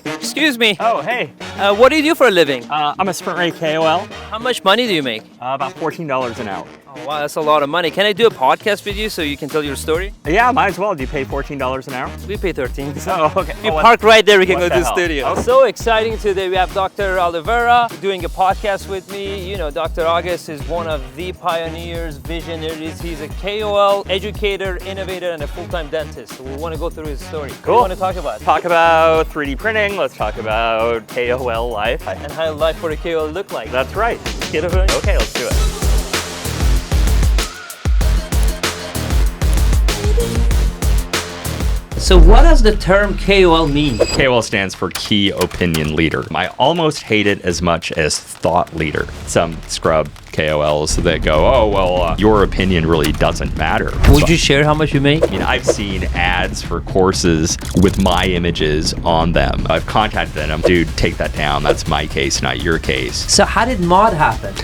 Excuse me. Oh, hey. What do you do for a living? I'm a sprint rate KOL. How much money do you make? About $14 an hour. Oh, wow, that's a lot of money. Can I do a podcast with you so you can tell your story? Yeah, might as well. Do you pay $14 an hour? We pay 13. Oh, okay. We park right there. We can go what to the the hell? studio. Okay. So exciting today. We have Dr. Oliveira doing a podcast with me. You know, Dr. August is one of the pioneers, visionaries. He's a KOL, educator, innovator, and a full-time dentist. So we want to go through his story. What do Cool. you want to talk about? Talk about 3D printing. Let's talk about KOL life. And how life for a KOL look like. That's right. Get over it. Okay, let's do it. So what does the term KOL mean? KOL stands for Key Opinion Leader. I almost hate it as much as thought leader. Some scrub KOLs that go, oh, well, your opinion really doesn't matter. Would you share how much you make? I mean, I've seen ads for courses with my images on them. I've contacted them, dude, take that down. That's my case, not your case. So how did mod happen?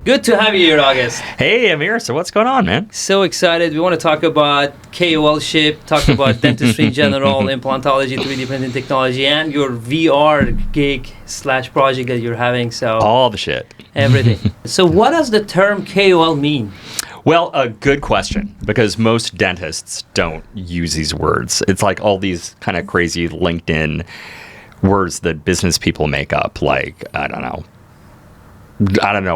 Good to have you here, August. Hey, Amir, so what's going on, man? So excited. We want to talk about KOL-ship, talk about dentistry in general, implantology, 3D printing technology, and your VR gig / project that you're having. So All the shit. everything. So what does the term KOL mean? Well, a good question, because most dentists don't use these words. It's like all these kind of crazy LinkedIn words that business people make up, like, I don't know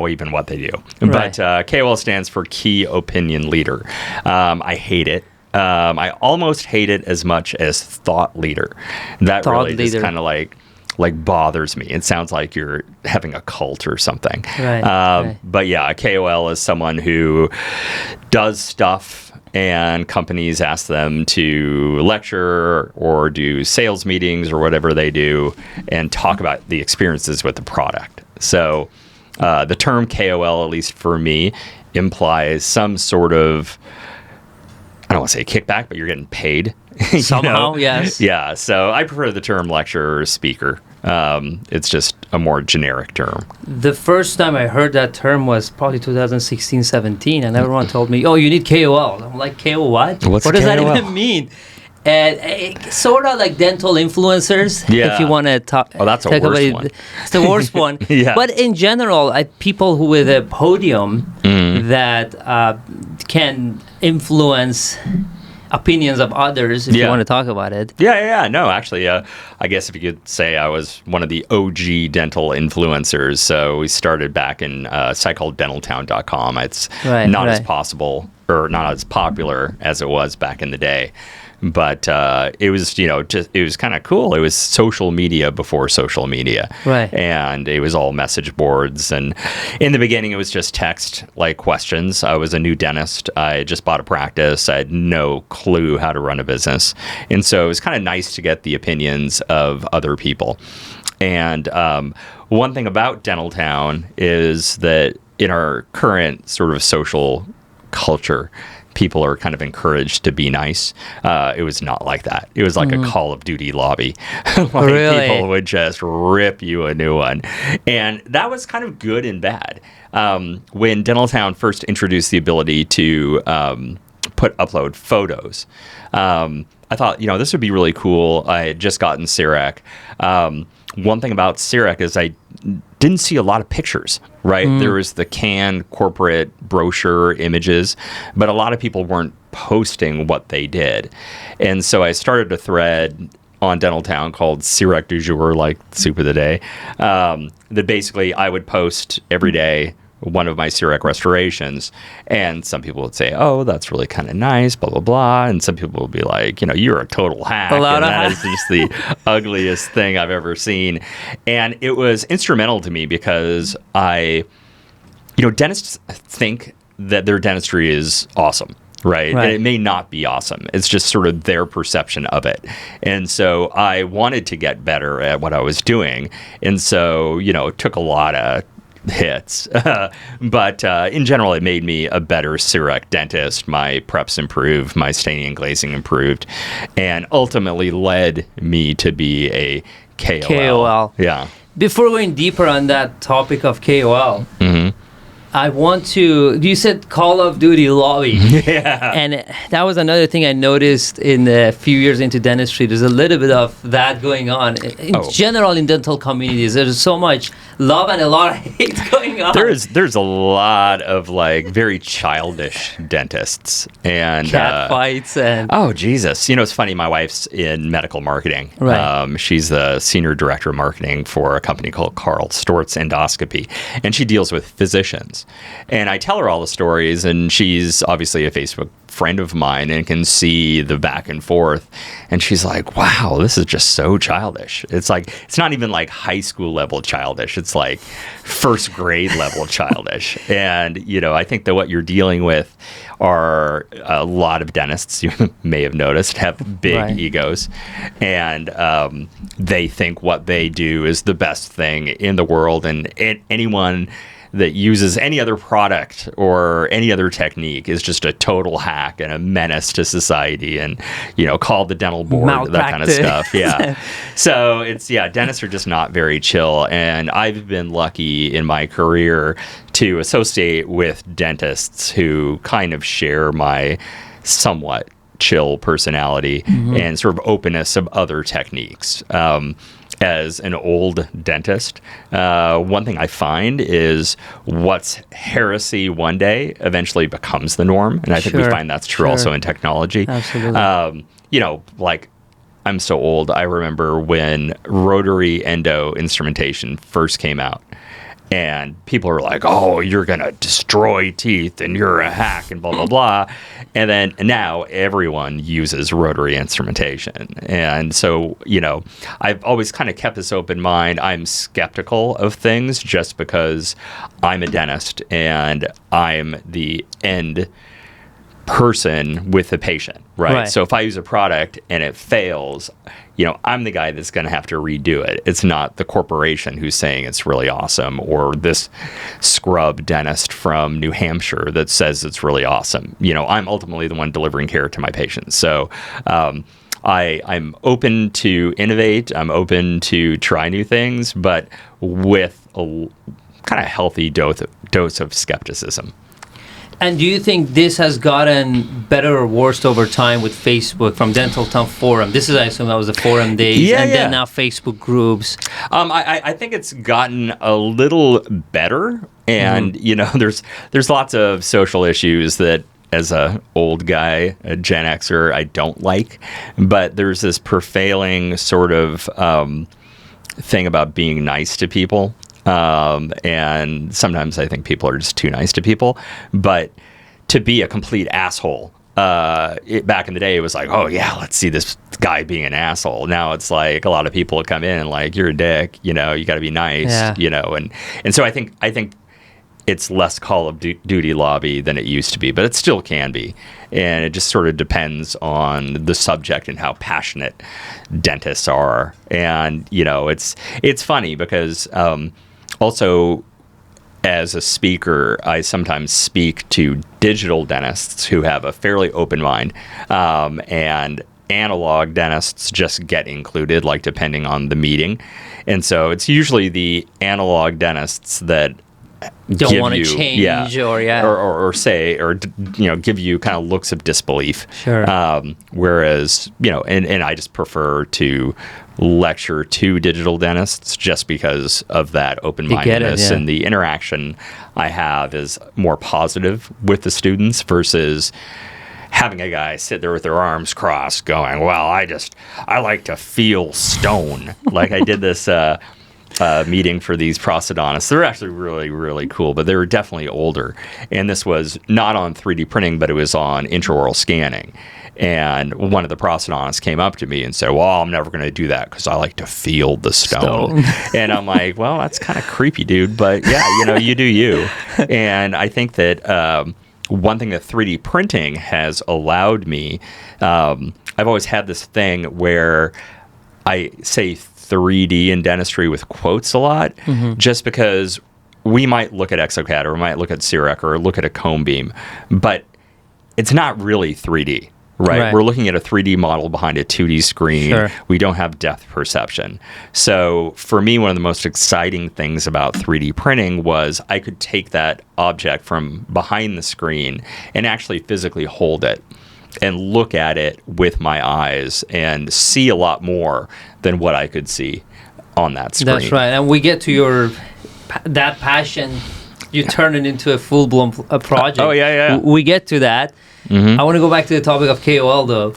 even what they do. Right. But KOL stands for Key Opinion Leader. I hate it. I almost hate it as much as thought leader. That Thought really just leader. kind of like bothers me. It sounds like you're having a cult or something. Right. But yeah, a KOL is someone who does stuff and companies ask them to lecture or do sales meetings or whatever they do and talk about the experiences with the product. So the term KOL, at least for me, implies some sort of, I don't want to say kickback, but you're getting paid. Somehow, yes. Yeah, so I prefer the term lecturer or speaker. It's just a more generic term. The first time I heard that term was probably 2016-17, and everyone told me, oh, you need KOL. I'm like, KOL what? What's what does KOL? that even mean? And sort of like dental influencers, Yeah. if you want to talk. Oh, that's the talk worst about one. it. It's the worst one. Yeah. But in general, people who with a podium Mm. that can influence opinions of others, if you Yeah. want to talk about it. Yeah. No, actually, I guess if you could say I was one of the OG dental influencers. So we started back in site called dentaltown.com. It's not as possible or not as popular as it was back in the day. But it was, it was kind of cool. It was social media before social media. Right. And it was all message boards. And in the beginning, it was just text, like questions. I was a new dentist. I just bought a practice. I had no clue how to run a business. And so it was kind of nice to get the opinions of other people. And one thing about Dentaltown is that in our current sort of social culture, people are kind of encouraged to be nice. It was not like that. It was like a Call of Duty lobby. Really? People would just rip you a new one. And that was kind of good and bad. When Dentaltown first introduced the ability to upload photos, I thought, this would be really cool. I had just gotten CIREC. One thing about CIREC is I didn't see a lot of pictures, right? There was the canned corporate brochure images, but a lot of people weren't posting what they did. And so I started a thread on Dentaltown called CIREC du jour, like soup of the day, that basically I would post every day one of my CIREC restorations, and some people would say, oh, that's really kind of nice, blah, blah, blah, and some people would be like, you're a total hack, and that is just the ugliest thing I've ever seen. And it was instrumental to me because dentists think that their dentistry is awesome. Right. And it may not be awesome. It's just sort of their perception of it. And so I wanted to get better at what I was doing. And so, it took a lot of hits. But in general, it made me a better CIREC dentist. My preps improved, my staining and glazing improved, and ultimately led me to be a KOL. KOL. Yeah. Before going deeper on that topic of KOL, I want to. You said Call of Duty lobby. Yeah. And that was another thing I noticed in a few years into dentistry. There's a little bit of that going on. In general, in dental communities, there's so much love and a lot of hate going on. There's a lot of like very childish dentists and cat fights and oh Jesus, it's funny. My wife's in medical marketing. Right. She's the senior director of marketing for a company called Karl Storz Endoscopy, and she deals with physicians. And I tell her all the stories, and she's obviously a Facebook friend of mine and can see the back and forth. And she's like, wow, this is just so childish. It's like, it's not even like high school level childish. It's like first grade level childish. And, I think that what you're dealing with are a lot of dentists, you may have noticed, have big egos. And they think what they do is the best thing in the world. And anyone that uses any other product or any other technique is just a total hack and a menace to society, and call the dental board, that kind of stuff. Yeah. So dentists are just not very chill, and I've been lucky in my career to associate with dentists who kind of share my somewhat chill personality and sort of openness of other techniques. As an old dentist, one thing I find is what's heresy one day eventually becomes the norm. And I think we find that's true also in technology. Absolutely. Like I'm so old. I remember when rotary endo instrumentation first came out. And people are like, oh, you're going to destroy teeth and you're a hack and blah, blah, blah. And now everyone uses rotary instrumentation. And so, I've always kind of kept this open mind. I'm skeptical of things just because I'm a dentist and I'm the end person with the patient, right? So if I use a product and it fails, I'm the guy that's going to have to redo it. It's not the corporation who's saying it's really awesome, or this scrub dentist from New Hampshire that says it's really awesome. I'm ultimately the one delivering care to my patients. So I'm open to innovate. I'm open to try new things, but with a kind of healthy dose of skepticism. And do you think this has gotten better or worse over time with Facebook from Dental Town Forum? This is, I assume, that was the forum days, then now Facebook groups. I think it's gotten a little better, and there's lots of social issues that, as a old guy, a Gen Xer, I don't like, but there's this prevailing sort of thing about being nice to people. And sometimes I think people are just too nice to people. But to be a complete asshole, back in the day, it was like, oh yeah, let's see this guy being an asshole. Now it's like a lot of people come in and like, you're a dick, you got to be nice, and so I think it's less Call of Duty lobby than it used to be, but it still can be. And it just sort of depends on the subject and how passionate dentists are. And, it's funny because also as a speaker, I sometimes speak to digital dentists who have a fairly open mind, and analog dentists just get included, like depending on the meeting. And so it's usually the analog dentists that don't want to change or say give you kind of looks of disbelief. Sure. Whereas and I just prefer to lecture to digital dentists just because of that open-mindedness, and the interaction I have is more positive with the students versus having a guy sit there with their arms crossed going, well, I like to feel stone. Like I did this meeting for these prosthodontists. They're actually really, really cool, but they were definitely older. And this was not on 3D printing, but it was on intraoral scanning. And one of the prosthodontists came up to me and said, well, I'm never going to do that because I like to feel the stone. And I'm like, well, that's kind of creepy, dude. But yeah, you do you. And I think that one thing that 3D printing has allowed me, I've always had this thing where I say 3D in dentistry with quotes a lot, just because we might look at exocad or we might look at CEREC or look at a cone beam, but it's not really 3D, right? We're looking at a 3D model behind a 2D screen. Sure. We don't have depth perception. So for me, one of the most exciting things about 3D printing was I could take that object from behind the screen and actually physically hold it and look at it with my eyes and see a lot more than what I could see on that screen. That's right. And we get to that passion, you turn it into a full-blown project. We get to that. Mm-hmm. I want to go back to the topic of KOL, though.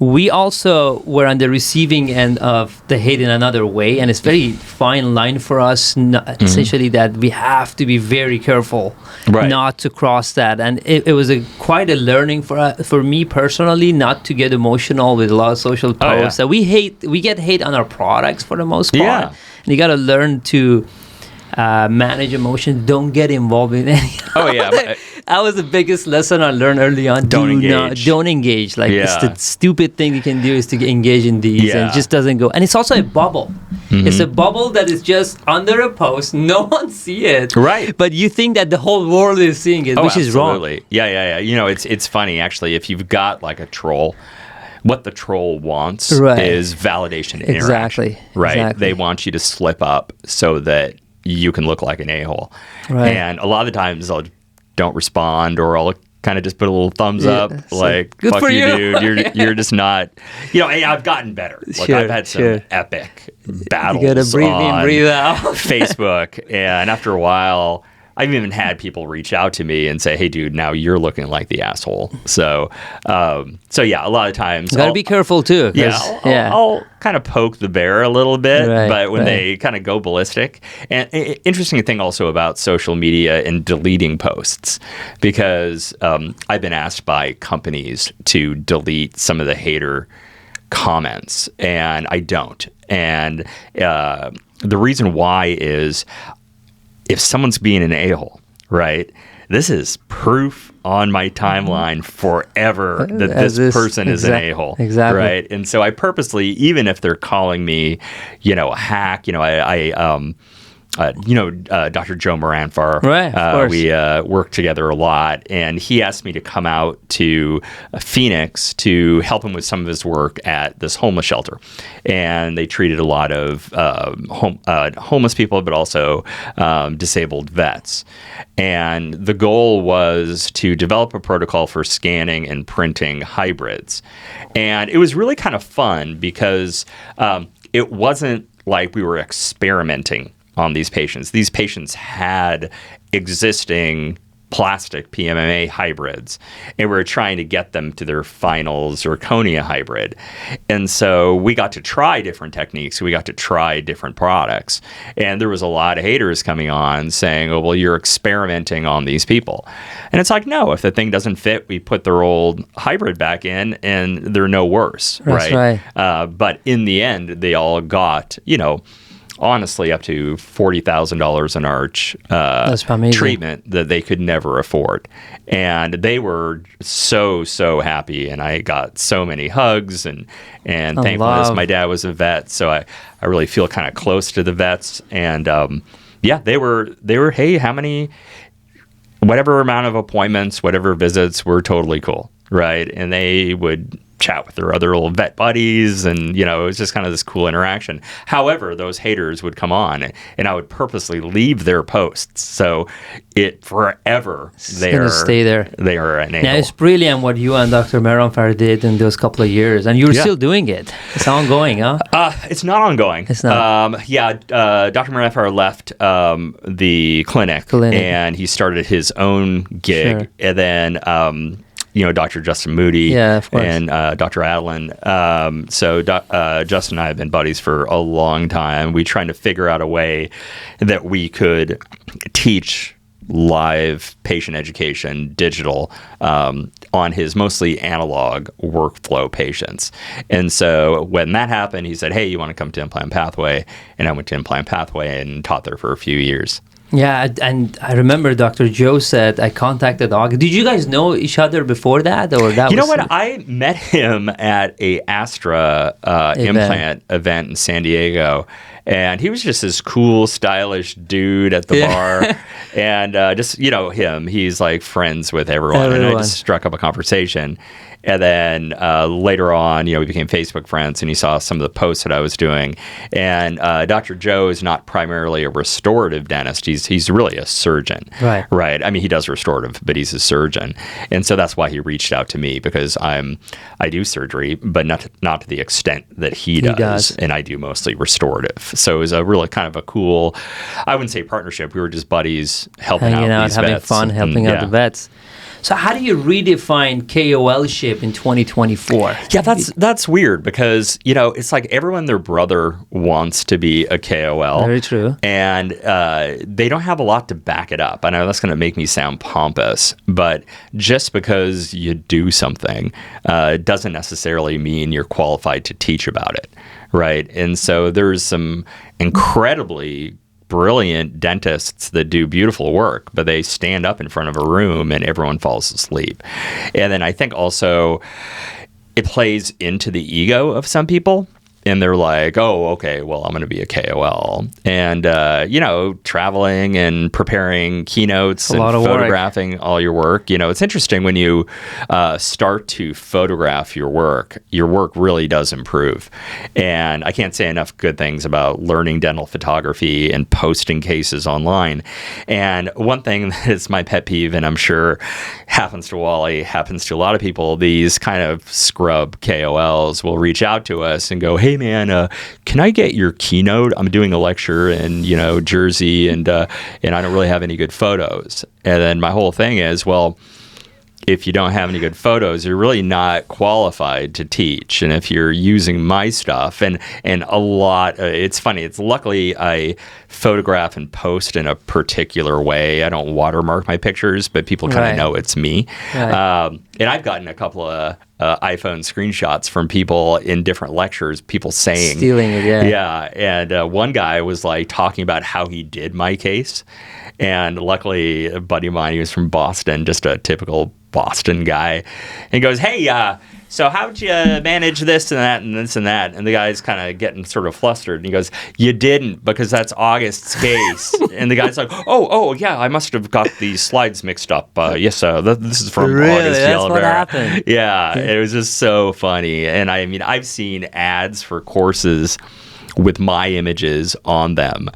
We also were on the receiving end of the hate in another way, and it's very fine line for us, essentially, that we have to be very careful not to cross that. And it was quite a learning for me personally, not to get emotional with a lot of social posts. That we get hate on our products for the most part. And you got to learn to manage emotions. Don't get involved in any. That was the biggest lesson I learned early on. Don't engage. Like it's the stupid thing you can do is to engage in these, and it just doesn't go. And it's also a bubble. Mm-hmm. It's a bubble that is just under a post. No one see it. Right. But you think that the whole world is seeing it, which is wrong. Yeah. You know, it's funny actually. If you've got like a troll, what the troll wants is validation and interaction. Right. Exactly. They want you to slip up so that you can look like an a-hole. Right. And a lot of the times I'll don't respond, or I'll kind of just put a little thumbs up, like, good fuck for you, dude. You're just not, you know, I've gotten better. Like, I've had some epic battles you gotta breathe in, breathe out. Facebook. And after a while, I've even had people reach out to me and say, hey, dude, now you're looking like the asshole. So yeah, a lot of times. You gotta be careful, too. I'll kind of poke the bear a little bit, but when they kind of go ballistic. And interesting thing also about social media and deleting posts, because I've been asked by companies to delete some of the hater comments, and I don't. And the reason why is, if someone's being an a-hole, right, this is proof on my timeline forever that this person is an a-hole. Exactly. Right? And so I purposely, even if they're calling me, you know, a hack, you know, Dr. Joe Moranfar. Right, of course. We work together a lot, and he asked me to come out to Phoenix to help him with some of his work at this homeless shelter. And they treated a lot of homeless people, but also disabled vets. And the goal was to develop a protocol for scanning and printing hybrids. And it was really kind of fun because it wasn't like we were experimenting on these patients. These patients had existing plastic PMMA hybrids, and we were trying to get them to their final zirconia hybrid. And so we got to try different techniques. We got to try different products. And there was a lot of haters coming on saying, oh, well, you're experimenting on these people. And it's like, no, if the thing doesn't fit, we put their old hybrid back in and they're no worse. That's right. But in the end, they all got, you know, honestly, up to $40,000 an arch treatment that they could never afford. And they were so happy. And I got so many hugs and thankfulness. My dad was a vet, so I really feel kind of close to the vets. And they were, hey, how many, whatever amount of appointments, whatever visits were totally cool, right? And they would chat with their other little vet buddies, and you know, it was just kind of this cool interaction. However, those haters would come on, and I would purposely leave their posts, so it forever they're stay there. They are an a-hole. Yeah, it's brilliant what you and Dr. Mansouri did in those couple of years, and you're still doing it. It's ongoing, huh? It's not ongoing. It's not. Dr. Mansouri left the clinic, and he started his own gig, and then. Dr. Justin Moody and Dr. Adeline. Justin and I have been buddies for a long time. We trying to figure out a way that we could teach live patient education, digital, on his mostly analog workflow patients. And so when that happened, he said, hey, you want to come to Implant Pathway? And I went to Implant Pathway and taught there for a few years. Yeah, and I remember Dr. Joe said, I contacted August. Did you guys know each other before that? Or that? You know what? I met him at a Astra implant event in San Diego. And he was just this cool, stylish dude at the bar. And him, he's like friends with everyone. And I just struck up a conversation. And then later on, we became Facebook friends, and he saw some of the posts that I was doing. And Dr. Joe is not primarily a restorative dentist. He's really a surgeon. Right. I mean, he does restorative, but he's a surgeon. And so that's why he reached out to me, because I do surgery, but not to the extent that he does. And I do mostly restorative. So it was a really kind of a cool, I wouldn't say partnership. We were just buddies helping out these having vets. Fun, helping out the vets. So how do you redefine KOL-ship in 2024? Yeah, that's weird, because, it's like everyone, their brother wants to be a KOL. Very true. And they don't have a lot to back it up. I know that's going to make me sound pompous, but just because you do something doesn't necessarily mean you're qualified to teach about it, right? And so there's some incredibly brilliant dentists that do beautiful work, but they stand up in front of a room and everyone falls asleep. And then I think also it plays into the ego of some people. And they're like, oh, okay, well, I'm going to be a KOL. And, traveling and preparing keynotes and photographing all your work. It's interesting when you start to photograph your work really does improve. And I can't say enough good things about learning dental photography and posting cases online. And one thing that is my pet peeve, and I'm sure happens to Wally, happens to a lot of people, these kind of scrub KOLs will reach out to us and go, hey, man, can I get your keynote? I'm doing a lecture in, Jersey, and I don't really have any good photos. And then my whole thing is, well, if you don't have any good photos, you're really not qualified to teach. And if you're using my stuff, and a lot, it's funny. It's luckily I photograph and post in a particular way. I don't watermark my pictures, but people kind of know it's me. Right. And I've gotten a couple of iPhone screenshots from people in different lectures, people saying, stealing it, yeah. And one guy was like talking about how he did my case. And luckily, a buddy of mine, he was from Boston, just a typical Boston guy. And he goes, hey, so how'd you manage this and that and this and that? And the guy's kind of getting sort of flustered. And he goes, you didn't, because that's August's case. And the guy's like, oh, yeah, I must have got these slides mixed up. Yes, this is from August. That's Oliveira. What happened. Yeah, it was just so funny. And I mean, I've seen ads for courses with my images on them.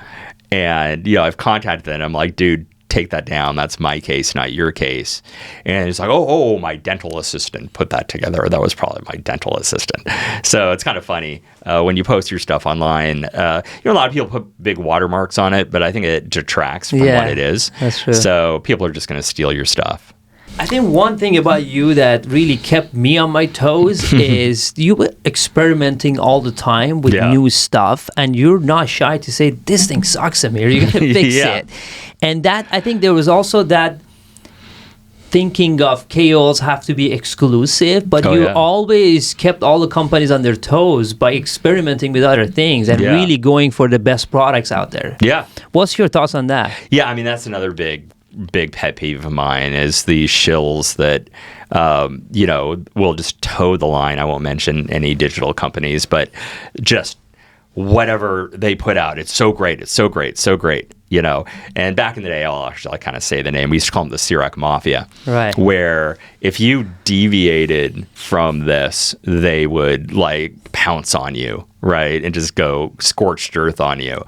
And, I've contacted them. I'm like, dude, take that down. That's my case, not your case. And it's like, oh, my dental assistant put that together. That was probably my dental assistant. So it's kind of funny when you post your stuff online. A lot of people put big watermarks on it, but I think it detracts from what it is. That's true. So people are just going to steal your stuff. I think one thing about you that really kept me on my toes is you were experimenting all the time with new stuff, and you're not shy to say, this thing sucks, Amir, you gotta fix it. And that, I think there was also that thinking of KOLs have to be exclusive, but you always kept all the companies on their toes by experimenting with other things and really going for the best products out there. Yeah. What's your thoughts on that? Yeah, I mean, that's another big pet peeve of mine is the shills that, will just toe the line. I won't mention any digital companies, but just whatever they put out, it's so great, it's so great, so great, And back in the day, I'll kind of say the name. We used to call them the CIREC Mafia. Right. Where if you deviated from this, they would pounce on you, right? And just go scorched earth on you.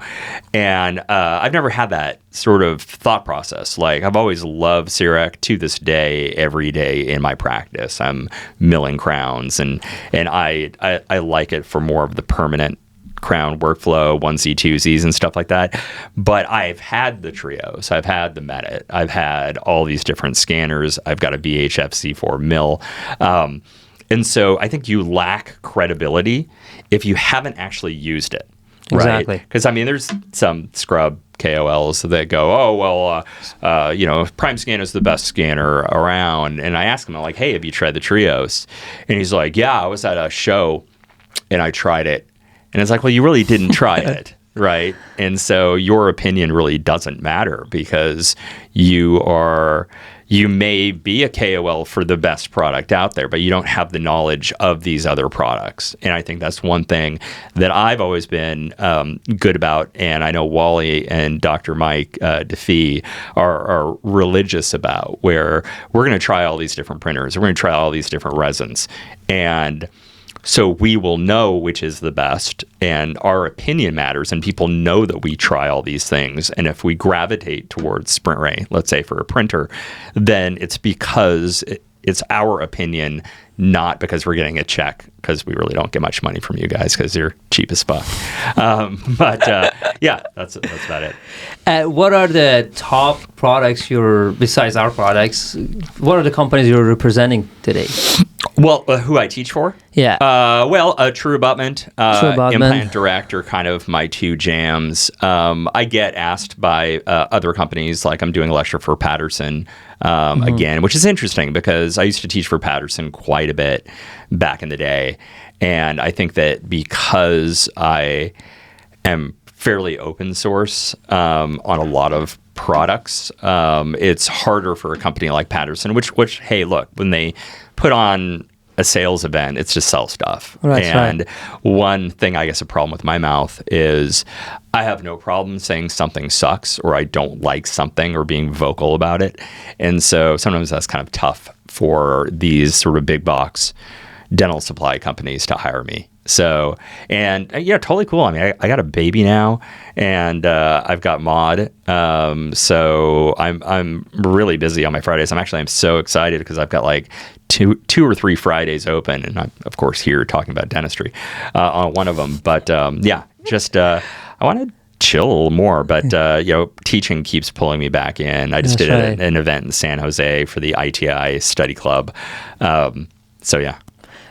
And I've never had that sort of thought process. I've always loved CIREC to this day, every day in my practice. I'm milling crowns, and I like it for more of the permanent crown workflow, 1Z, 2Zs and stuff like that. But I've had the trios. I've had the Medit. I've had all these different scanners. I've got a BHF C4 mill. And so I think you lack credibility if you haven't actually used it. Right? Exactly. Because, there's some scrub KOLs that go, Prime Scan is the best scanner around. And I ask him, hey, have you tried the trios? And he's like, yeah, I was at a show and I tried it. And it's like, well, you really didn't try it. right? And so your opinion really doesn't matter because you may be a KOL for the best product out there, but you don't have the knowledge of these other products. And I think that's one thing that I've always been good about. And I know Wally and Dr. Mike DeFee are religious about, where we're going to try all these different printers. We're going to try all these different resins. And so we will know which is the best, and our opinion matters, and people know that we try all these things. And if we gravitate towards SprintRay, let's say for a printer, then it's because it's our opinion, not because we're getting a check, because we really don't get much money from you guys because you're cheap as fuck. Yeah, that's about it. What are the top products besides our products? What are the companies you're representing today? Well, who I teach for? Yeah. True Abutment, Implant Direct are kind of my two jams. I get asked by other companies, like I'm doing a lecture for Patterson again, which is interesting because I used to teach for Patterson quite a bit back in the day. And I think that because I am fairly open source on a lot of products, it's harder for a company like Patterson, which hey, look, when they put on a sales event, it's just sell stuff. Right, and one thing, I guess, a problem with my mouth is I have no problem saying something sucks or I don't like something or being vocal about it. And so sometimes that's kind of tough for these sort of big box dental supply companies to hire me. So, and yeah, totally cool. I mean, I got a baby now, and I've got Maud. So I'm really busy on my Fridays. I'm so excited because I've got like two or three Fridays open, and I'm of course here talking about dentistry on one of them. But yeah, just I want to chill a little more, but teaching keeps pulling me back in. I just did an event in San Jose for the ITI study club. So yeah.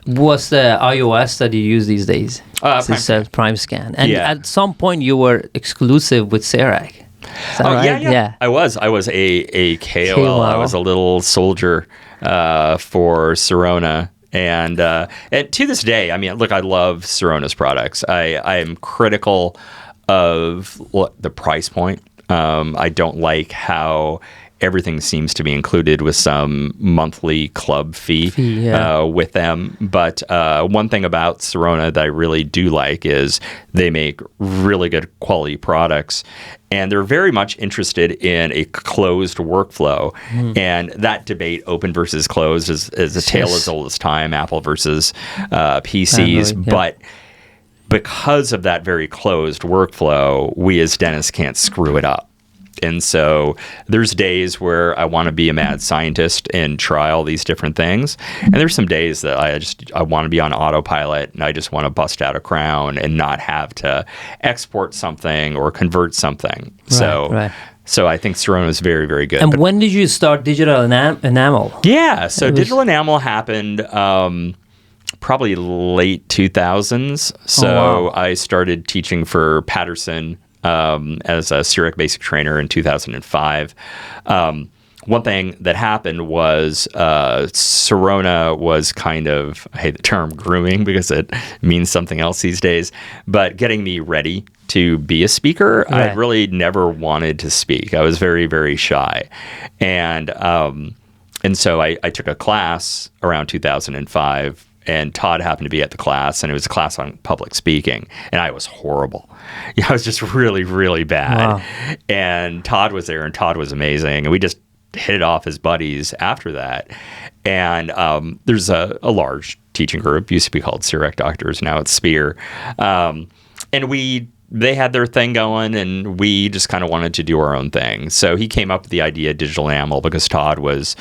What's the iOS that you use these days? Prime Scan. And at some point you were exclusive with CEREC. Is that right? Yeah. I was a KOL. I was a little soldier for Sirona. And to this day, I mean, look, I love Sirona's products. I am critical of the price point. I don't like how everything seems to be included with some monthly club fee with them. But one thing about Sirona that I really do like is they make really good quality products. And they're very much interested in a closed workflow. And that debate, open versus closed, is a tale as old as time, Apple versus PCs. But because of that very closed workflow, we as dentists can't screw it up. And so there's days where I want to be a mad scientist and try all these different things. And there's some days that I want to be on autopilot and I just want to bust out a crown and not have to export something or convert something. So I think Sirona is very, very good. And when did you start digital enamel? Yeah, so digital enamel happened probably late 2000s. So I started teaching for Patterson as a CEREC basic trainer in 2005. One thing that happened was Sirona was kind of, I hate the term grooming because it means something else these days, but getting me ready to be a speaker. I really never wanted to speak. I was very, very shy. And so I took a class around 2005. And Todd happened to be at the class, and it was a class on public speaking, and I was horrible. I was just really, really bad. Wow. And Todd was there, and Todd was amazing, and we just hit it off as buddies after that. And there's a large teaching group, used to be called CEREC Doctors, now it's Spear. And they had their thing going, and we just kind of wanted to do our own thing. So he came up with the idea of digital enamel because Todd was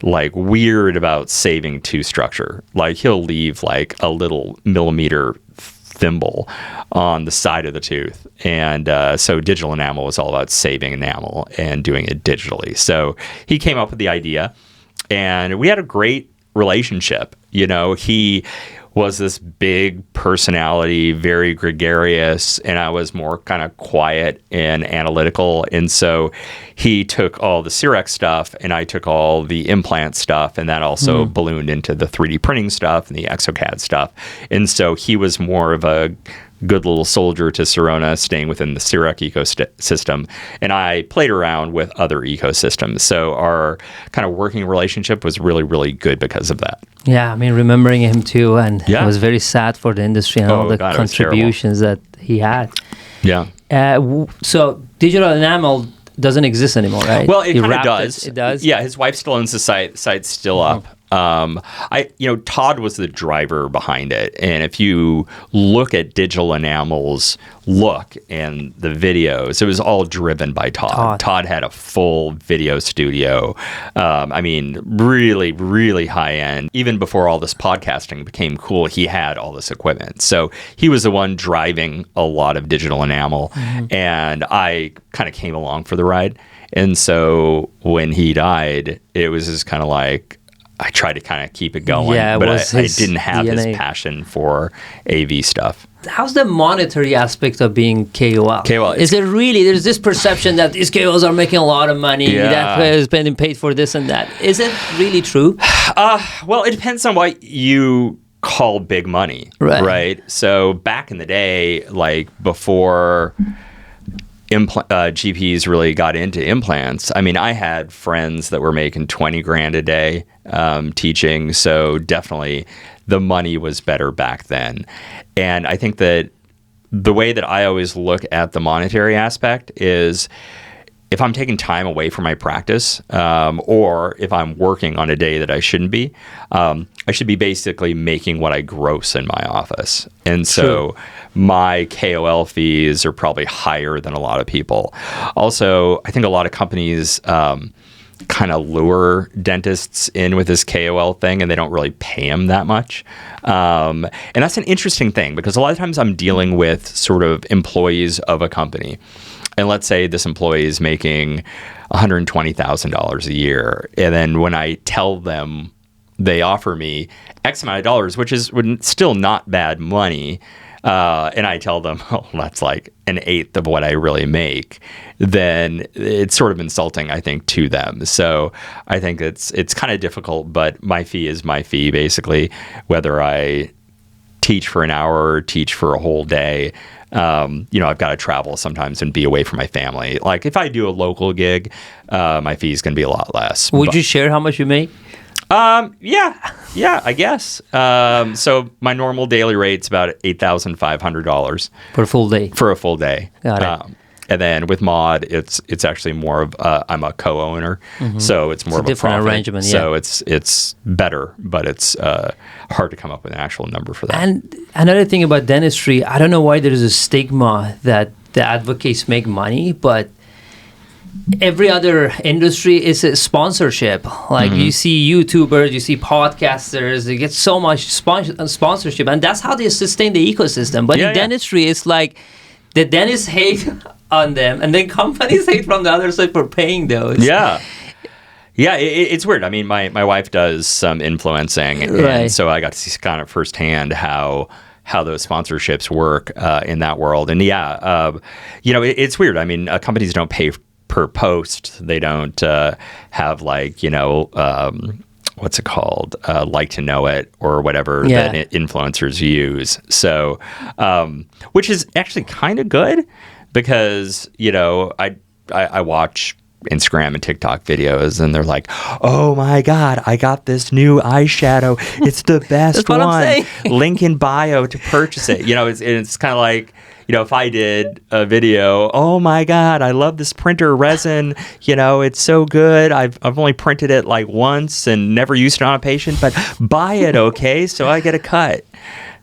like weird about saving tooth structure. Like he'll leave like a little millimeter thimble on the side of the tooth. And so digital enamel was all about saving enamel and doing it digitally. So he came up with the idea, and we had a great relationship. He was this big personality, very gregarious, and I was more kind of quiet and analytical. And so he took all the CEREC stuff, and I took all the implant stuff, and that also ballooned into the 3D printing stuff and the exocad stuff. And so he was more of a good little soldier to Sirona, staying within the Sirac ecosystem. And I played around with other ecosystems. So our kind of working relationship was really, really good because of that. Yeah, I mean, remembering him too, and it was very sad for the industry and all the contributions that he had. Yeah. So digital enamel doesn't exist anymore, right? Well, it kind of does. It does. Yeah, his wife still owns the site. The site's still up. Todd was the driver behind it. And if you look at Digital Enamel's look and the videos, it was all driven by Todd. Todd had a full video studio. Really, really high end. Even before all this podcasting became cool, he had all this equipment. So he was the one driving a lot of Digital Enamel. And I kind of came along for the ride. And so when he died, it was just kind of like, I tried to kind of keep it going, but I didn't have this passion for AV stuff. How's the monetary aspect of being KOL? Is it really, there's this perception that these KOLs are making a lot of money, that is being paid for this and that. Is it really true? Well, it depends on what you call big money, right? So back in the day, like before GPs really got into implants, I mean, I had friends that were making $20,000 a day teaching. So definitely the money was better back then. And I think that the way that I always look at the monetary aspect is if I'm taking time away from my practice, or if I'm working on a day that I shouldn't be, I should be basically making what I gross in my office. And so my KOL fees are probably higher than a lot of people. Also, I think a lot of companies kind of lure dentists in with this KOL thing, and they don't really pay them that much. And that's an interesting thing, because a lot of times I'm dealing with sort of employees of a company. And let's say this employee is making $120,000 a year. And then when I tell them they offer me X amount of dollars, which is still not bad money, and I tell them, oh, that's like an eighth of what I really make, then it's sort of insulting, I think, to them. So I think it's kind of difficult, but my fee is my fee, basically, whether I teach for an hour or teach for a whole day. I've got to travel sometimes and be away from my family. Like if I do a local gig, my fee is going to be a lot less. Would you share how much you make? Yeah, I guess. So my normal daily rate's about $8,500 for a full day. For a full day. Got it. And then with Mod, it's actually more of I'm a co-owner, so it's more of a different profit. Arrangement. Yeah. So it's better, but it's hard to come up with an actual number for that. And another thing about dentistry, I don't know why there is a stigma that the advocates make money, but every other industry is a sponsorship. Like you see YouTubers, you see podcasters, they get so much sponsorship, and that's how they sustain the ecosystem. But in dentistry, it's like the dentists hate on them, and then companies hate from the other side for paying those. Yeah, it's weird. I mean, my wife does some influencing, and so I got to see kind of firsthand how those sponsorships work in that world. And it's weird. I mean, companies don't pay per post. They don't have like, what's it called? Like to know it or whatever that influencers use. So, which is actually kind of good because, I watch Instagram and TikTok videos and they're like, oh my God, I got this new eyeshadow. It's the best one. Link in bio to purchase it. It's kind of like, if I did a video, oh my God, I love this printer resin. It's so good. I've only printed it like once and never used it on a patient, but buy it, okay? So I get a cut.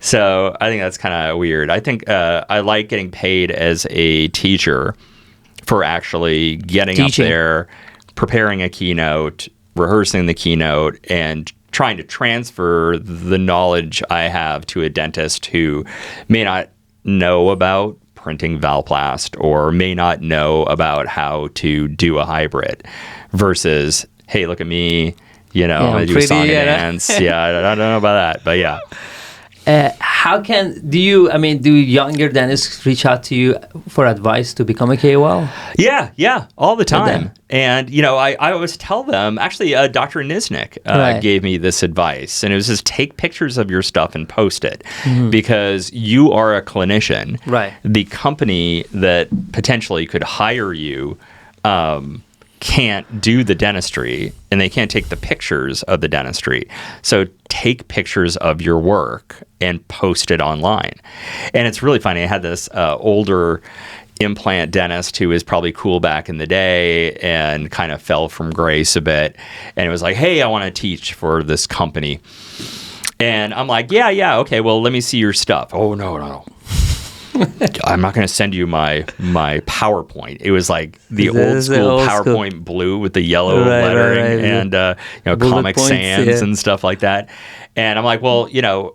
So I think that's kind of weird. I think I like getting paid as a teacher for actually getting up there, preparing a keynote, rehearsing the keynote, and trying to transfer the knowledge I have to a dentist who may not know about printing Valplast or may not know about how to do a hybrid versus, hey, look at me, I'm going to do a Sonnet dance. I don't know about that, but yeah. Do younger dentists reach out to you for advice to become a KOL? Yeah, all the time. And, I always tell them, actually, Dr. Nisnik gave me this advice, and it was just take pictures of your stuff and post it because you are a clinician. Right. The company that potentially could hire you can't do the dentistry, and they can't take the pictures of the dentistry. So take pictures of your work and post it online. And it's really funny. I had this older implant dentist who was probably cool back in the day and kind of fell from grace a bit. And it was like, hey, I want to teach for this company. And I'm like, yeah, okay, well, let me see your stuff. Oh, no. I'm not going to send you my PowerPoint. It was like the old school PowerPoint blue with the yellow lettering and Comic Sans and stuff like that. And I'm like, well,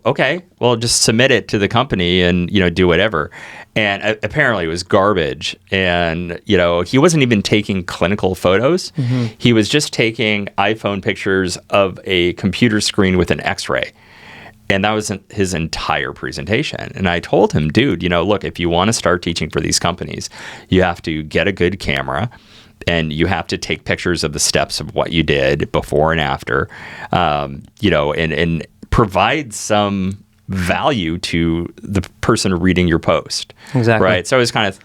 okay, well, just submit it to the company and do whatever. And apparently it was garbage. And he wasn't even taking clinical photos. He was just taking iPhone pictures of a computer screen with an X-ray. And that was his entire presentation. And I told him, dude, look, if you want to start teaching for these companies, you have to get a good camera and you have to take pictures of the steps of what you did before and after, and provide some value to the person reading your post. Exactly. Right. So it was kind of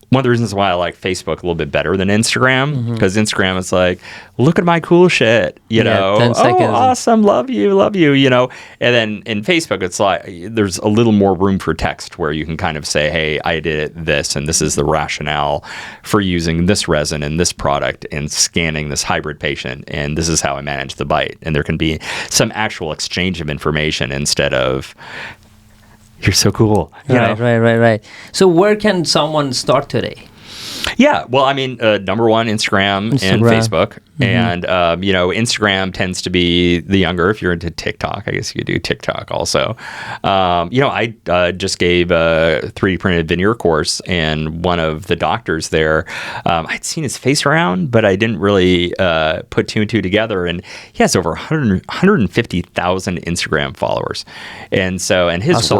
one of the reasons why I like Facebook a little bit better than Instagram, because Instagram is like, look at my cool shit, 10 seconds. Oh, awesome, love you, And then in Facebook, it's like there's a little more room for text where you can kind of say, hey, I did this, and this is the rationale for using this resin and this product and scanning this hybrid patient, and this is how I manage the bite. And there can be some actual exchange of information instead of, you're so cool. Right. So where can someone start today? Yeah, well, I mean, number one, Instagram and Facebook. And, Instagram tends to be the younger. If you're into TikTok, I guess you could do TikTok also. I just gave a 3D printed veneer course, and one of the doctors there, I'd seen his face around, but I didn't really put two and two together. And he has over 150,000 Instagram followers. And his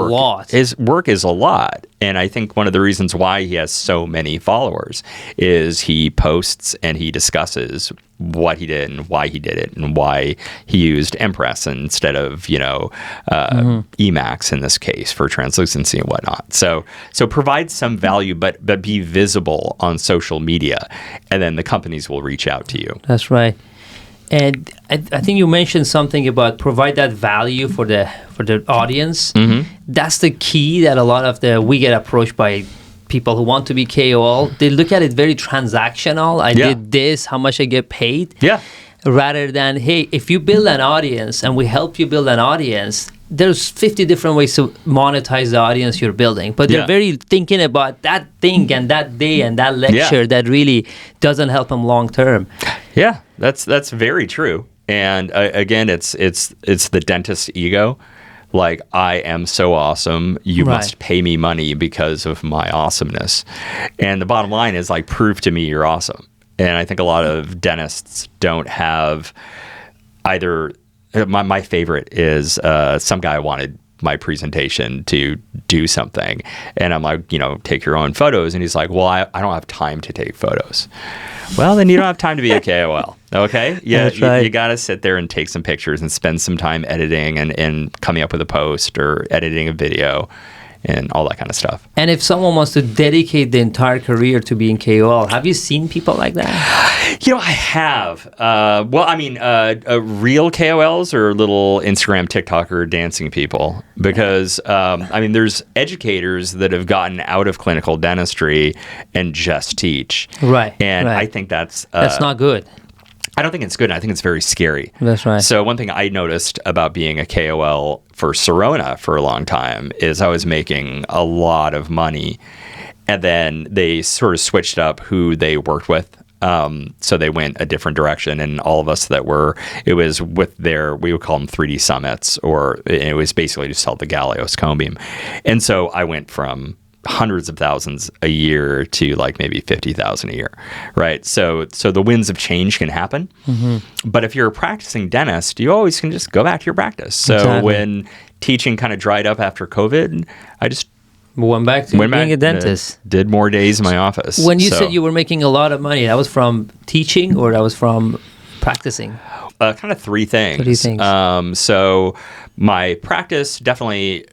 work is a lot. And I think one of the reasons why he has so many followers is he posts and he discusses what he did and why he did it and why he used Empress instead of, Emax in this case for translucency and whatnot. So provide some value, but be visible on social media, and then the companies will reach out to you. That's right. And I think you mentioned something about provide that value for the audience. That's the key that a lot of we get approached by people who want to be KOL. They look at it very transactional. I did this, how much I get paid. Yeah. Rather than, hey, if you build an audience and we help you build an audience, there's 50 different ways to monetize the audience you're building. But they're very thinking about that thing and that day and that lecture that really doesn't help them long term. Yeah, that's very true. And again, it's the dentist's ego. Like, I am so awesome, you must pay me money because of my awesomeness. And the bottom line is, like, prove to me you're awesome. And I think a lot of dentists don't have either. My favorite is some guy wanted my presentation to do something. And I'm like, take your own photos. And he's like, well, I don't have time to take photos. Well, then you don't have time to be a KOL. Okay? Yeah, you got to sit there and take some pictures and spend some time editing and coming up with a post or editing a video and all that kind of stuff. And if someone wants to dedicate the entire career to being KOL, have you seen people like that? I have. Real KOLs are little Instagram, TikToker dancing people because, there's educators that have gotten out of clinical dentistry and just teach. Right. And I think that's not good. I don't think it's good. I think it's very scary. That's right. So one thing I noticed about being a KOL for Sirona for a long time is I was making a lot of money, and then they sort of switched up who they worked with. So they went a different direction, and all of us it was with we would call them 3D summits, or it was basically to sell the Galeos cone beam. And so I went from hundreds of thousands a year to like maybe 50,000 a year, right? So the winds of change can happen. But if you're a practicing dentist, you always can just go back to your practice. So when teaching kind of dried up after COVID, I just went back to being a dentist. Did more days in my office. When you said you were making a lot of money, that was from teaching or that was from practicing? Kind of three things. So my practice definitely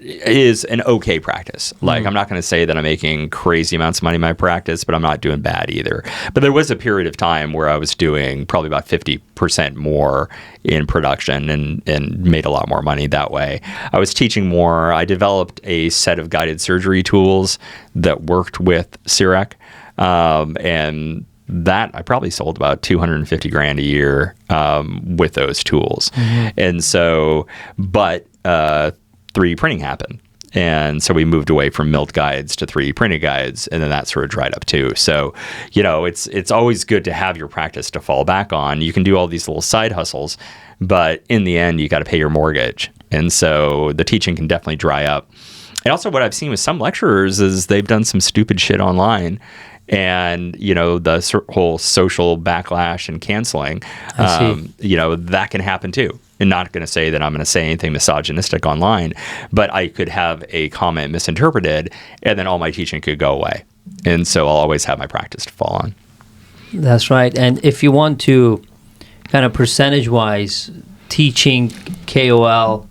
is an okay practice. Like, I'm not going to say that I'm making crazy amounts of money in my practice, but I'm not doing bad either. But there was a period of time where I was doing probably about 50% more in production and made a lot more money that way. I was teaching more. I developed a set of guided surgery tools that worked with CIREC, and that I probably sold about $250,000 a year with those tools. And so, but 3D printing happened. And so we moved away from milled guides to 3D printed guides, and then that sort of dried up too. So, it's always good to have your practice to fall back on. You can do all these little side hustles, but in the end, you got to pay your mortgage. And so the teaching can definitely dry up. And also what I've seen with some lecturers is they've done some stupid shit online. And, the whole social backlash and canceling, that can happen too. And not going to say that I'm going to say anything misogynistic online, but I could have a comment misinterpreted and then all my teaching could go away. And so I'll always have my practice to fall on. That's right. And if you want to kind of percentage-wise, teaching KOL,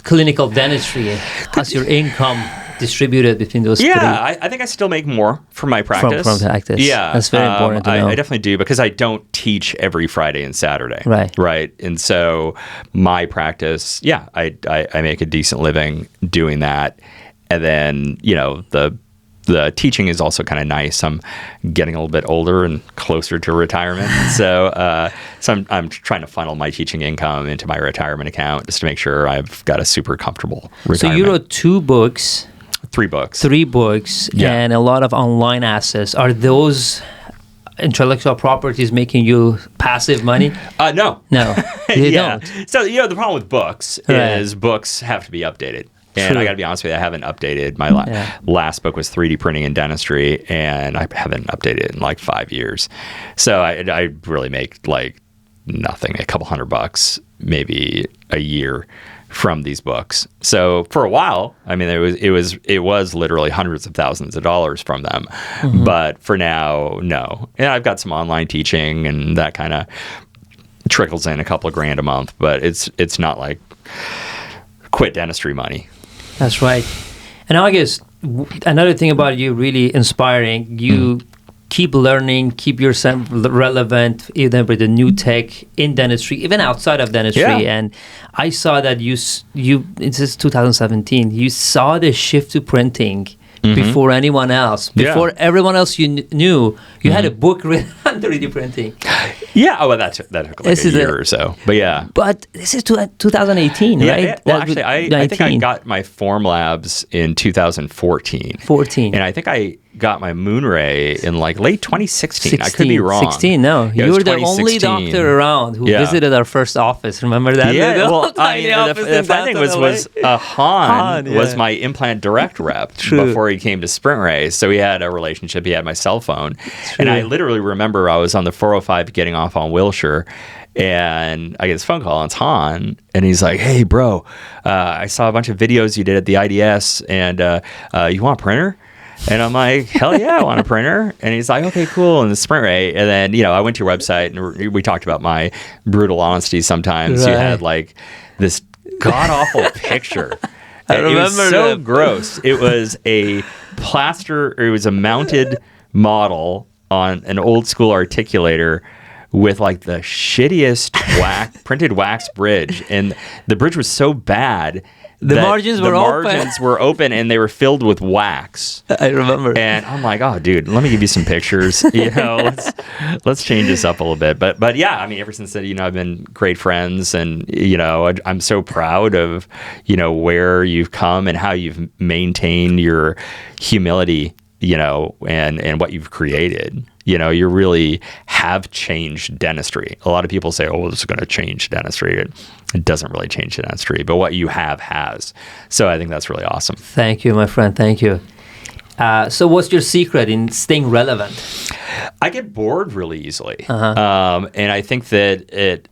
clinical dentistry, how's your income distributed between those three? I think I still make more from my practice. From practice. Yeah. That's very important to know. I definitely do because I don't teach every Friday and Saturday. Right. And so my practice, I make a decent living doing that. And then, the teaching is also kind of nice. I'm getting a little bit older and closer to retirement. So I'm trying to funnel my teaching income into my retirement account just to make sure I've got a super comfortable retirement. So you wrote 2 books. 3 books. 3 books and a lot of online assets. Are those intellectual properties making you passive money? No. They don't. So, the problem with books is books have to be updated. And I got to be honest with you, I haven't updated. My last book was 3D printing in dentistry, and I haven't updated it in like 5 years. So I really make like nothing, a couple $100 maybe a year from these books. So for a while, I mean, it was literally hundreds of thousands of dollars from them. But for now, no. And I've got some online teaching, and that kind of trickles in a couple of grand a month. But it's not like quit dentistry money. That's right. And I guess another thing about you really inspiring, you keep learning, keep yourself relevant, even with the new tech in dentistry, even outside of dentistry. And I saw that you this is 2017, you saw the shift to printing before anyone else. Before everyone else you knew, you had a book written on 3D printing. Yeah, that took like a year or so. But yeah. But this is 2018, right? Yeah. Well, actually, I think I got my Formlabs in 2014. And I think I got my Moonray in like late 2016. I could be wrong. 16, no. You were the only doctor around who visited our first office. Remember that? Yeah, well, the funny thing was Han was my implant direct rep before he came to Sprint Ray. So he had a relationship. He had my cell phone. And I literally remember I was on the 405 getting off on Wilshire, and I get this phone call, and it's Han, and he's like, "Hey, bro, I saw a bunch of videos you did at the IDS, and you want a printer?" And I'm like, "Hell yeah, I want a printer." And he's like, "Okay, cool." And the Sprint Ray, and then I went to your website, and we talked about my brutal honesty. Sometimes you had like this god awful picture. I remember it was so gross. It was a it was a mounted model on an old school articulator with like the shittiest printed wax bridge, and the bridge was so bad the margins were open and they were filled with wax. I remember. And I'm like, "Oh, dude, let me give you some pictures. Let's change this up a little bit." But yeah, I mean, ever since then, I've been great friends, and I'm so proud of where you've come and how you've maintained your humility and what you've created, you really have changed dentistry. A lot of people say, oh, this is going to change dentistry. It doesn't really change dentistry, but what you have has. So I think that's really awesome. Thank you, my friend. Thank you. So what's your secret in staying relevant? I get bored really easily. And I think that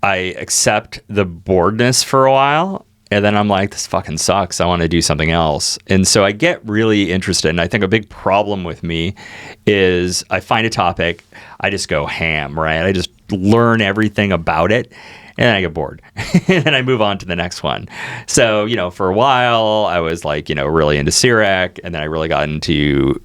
I accept the boredness for a while. And then I'm like, this fucking sucks. I want to do something else. And so I get really interested. And I think a big problem with me is I find a topic, I just go ham, right? I just learn everything about it. And then I get bored. And then I move on to the next one. So, for a while, I was like, really into CEREC. And then I really got into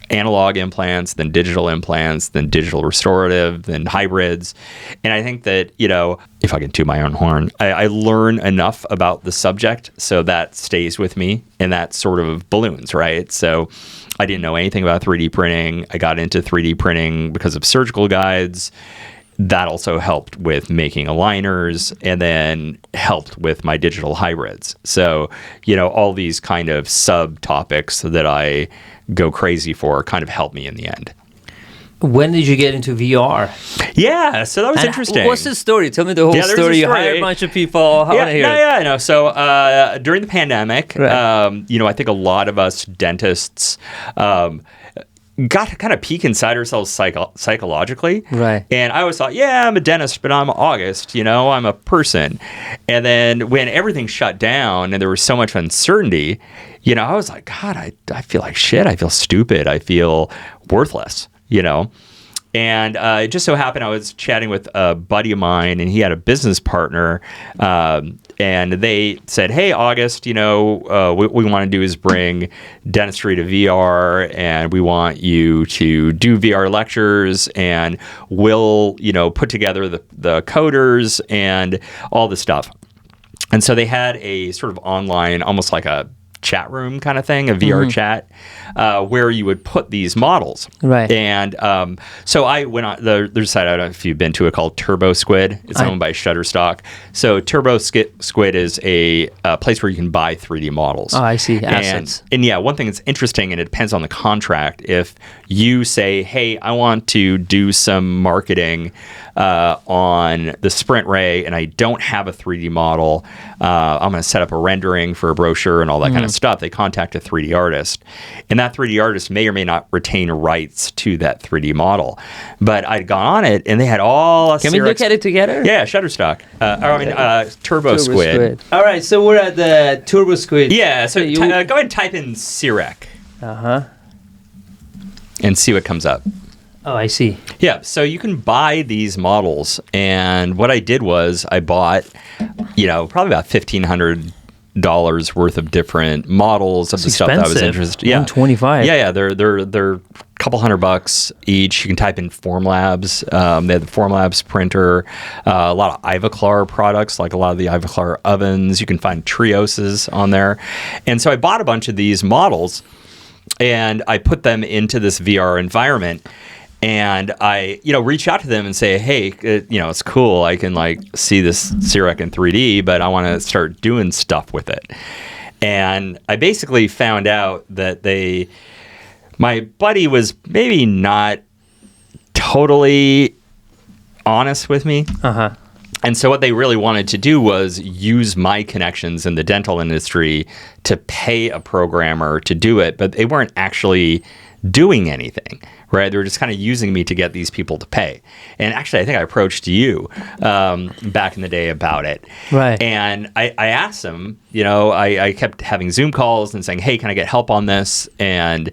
analog implants, then digital implants, then digital restorative, then hybrids. And I think that, if I can toot my own horn, I learn enough about the subject so that stays with me, and that sort of balloons, right? So I didn't know anything about 3D printing. I got into 3D printing because of surgical guides. That also helped with making aligners, and then helped with my digital hybrids. So, all these kind of subtopics that I go crazy for kind of helped me in the end. When did you get into VR? Yeah, so that was interesting. What's the story? Tell me the whole story. You hired a bunch of people. I want to hear it. Yeah, no. So during the pandemic, right. I think a lot of us dentists got to kind of peek inside ourselves psychologically. Right. And I always thought, yeah, I'm a dentist, but I'm August, I'm a person. And then when everything shut down and there was so much uncertainty, I was like, God, I feel like shit. I feel stupid. I feel worthless, And it just so happened I was chatting with a buddy of mine, and he had a business partner, and they said, hey, August, what we want to do is bring dentistry to VR, and we want you to do VR lectures, and we'll, put together the coders and all this stuff. And so they had a sort of online, almost like a chat room kind of thing, a VR chat, where you would put these models. Right. And so I went on, there's a site, I don't know if you've been to it, called Turbo Squid. It's owned by Shutterstock. So Turbo Squid is a place where you can buy 3D models. Oh, I see. Assets. And yeah, one thing that's interesting, and it depends on the contract, if you say, hey, I want to do some marketing on the Sprint Ray, and I don't have a 3D model, I'm going to set up a rendering for a brochure and all that kind of stuff. They contact a 3D artist, and that 3D artist may or may not retain rights to that 3D model. But I'd gone on it, and they had all. Can we look at it together? Yeah, Shutterstock. Turbo Squid. All right, so we're at the Turbo Squid. Yeah, so go ahead and type in CEREC. And see what comes up. Oh, I see. Yeah, so you can buy these models, and what I did was I bought, probably about $1,500 worth of different models of the stuff that I was interested. Yeah, $125. Yeah, they're a couple $100 each. You can type in Formlabs. They have the Formlabs printer, a lot of Ivoclar products, like a lot of the Ivoclar ovens. You can find Trioses on there, and so I bought a bunch of these models, and I put them into this VR environment. And I, reach out to them and say, hey, it's cool. I can see this CEREC in 3D, but I want to start doing stuff with it. And I basically found out that my buddy was maybe not totally honest with me. And so what they really wanted to do was use my connections in the dental industry to pay a programmer to do it, but they weren't actually doing anything. Right, they were just kind of using me to get these people to pay. And actually, I think I approached you back in the day about it. Right. And I asked them, I kept having Zoom calls and saying, hey, can I get help on this? And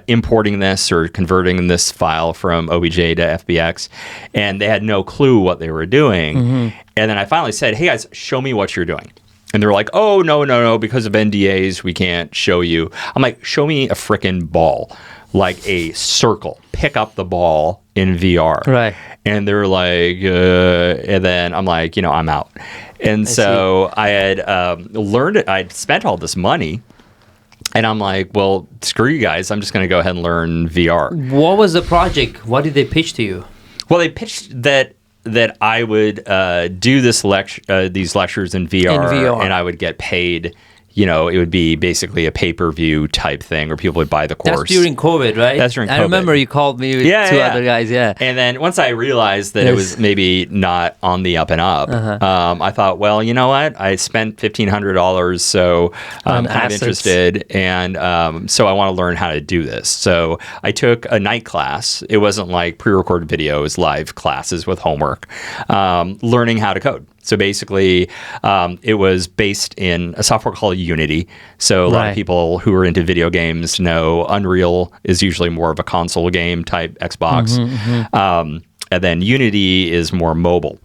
importing this or converting this file from OBJ to FBX. And they had no clue what they were doing. And then I finally said, hey, guys, show me what you're doing. And they're like, oh, no, because of NDAs, we can't show you. I'm like, show me a frickin' ball. Like a circle, pick up the ball in VR. Right. And they're like, and then I'm like, I'm out. And so I had learned it. I'd spent all this money. And I'm like, well, screw you guys. I'm just going to go ahead and learn VR. What was the project? What did they pitch to you? Well, they pitched that I would do these lectures in VR. And I would get paid, it would be basically a pay-per-view type thing where people would buy the course. That's during COVID, right? That's during COVID. I remember you called me with two other guys, And then once I realized that it was maybe not on the up and up, I thought, well, you know what? I spent $1,500, so I'm kind of interested, and so I want to learn how to do this. So I took a night class. It wasn't like pre-recorded videos, live classes with homework, learning how to code. So basically, it was based in a software called Unity. So a lot of people who are into video games know Unreal is usually more of a console game type Xbox. And then Unity is more mobile.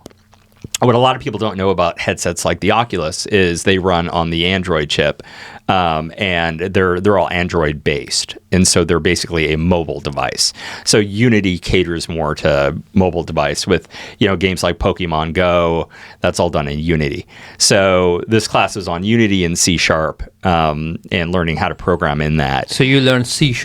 What a lot of people don't know about headsets like the Oculus is they run on the Android chip, and they're all Android based, and so they're basically a mobile device. So Unity caters more to mobile device with games like Pokemon Go. That's all done in Unity. So this class is on Unity and C#, and learning how to program in that. So you learned C#?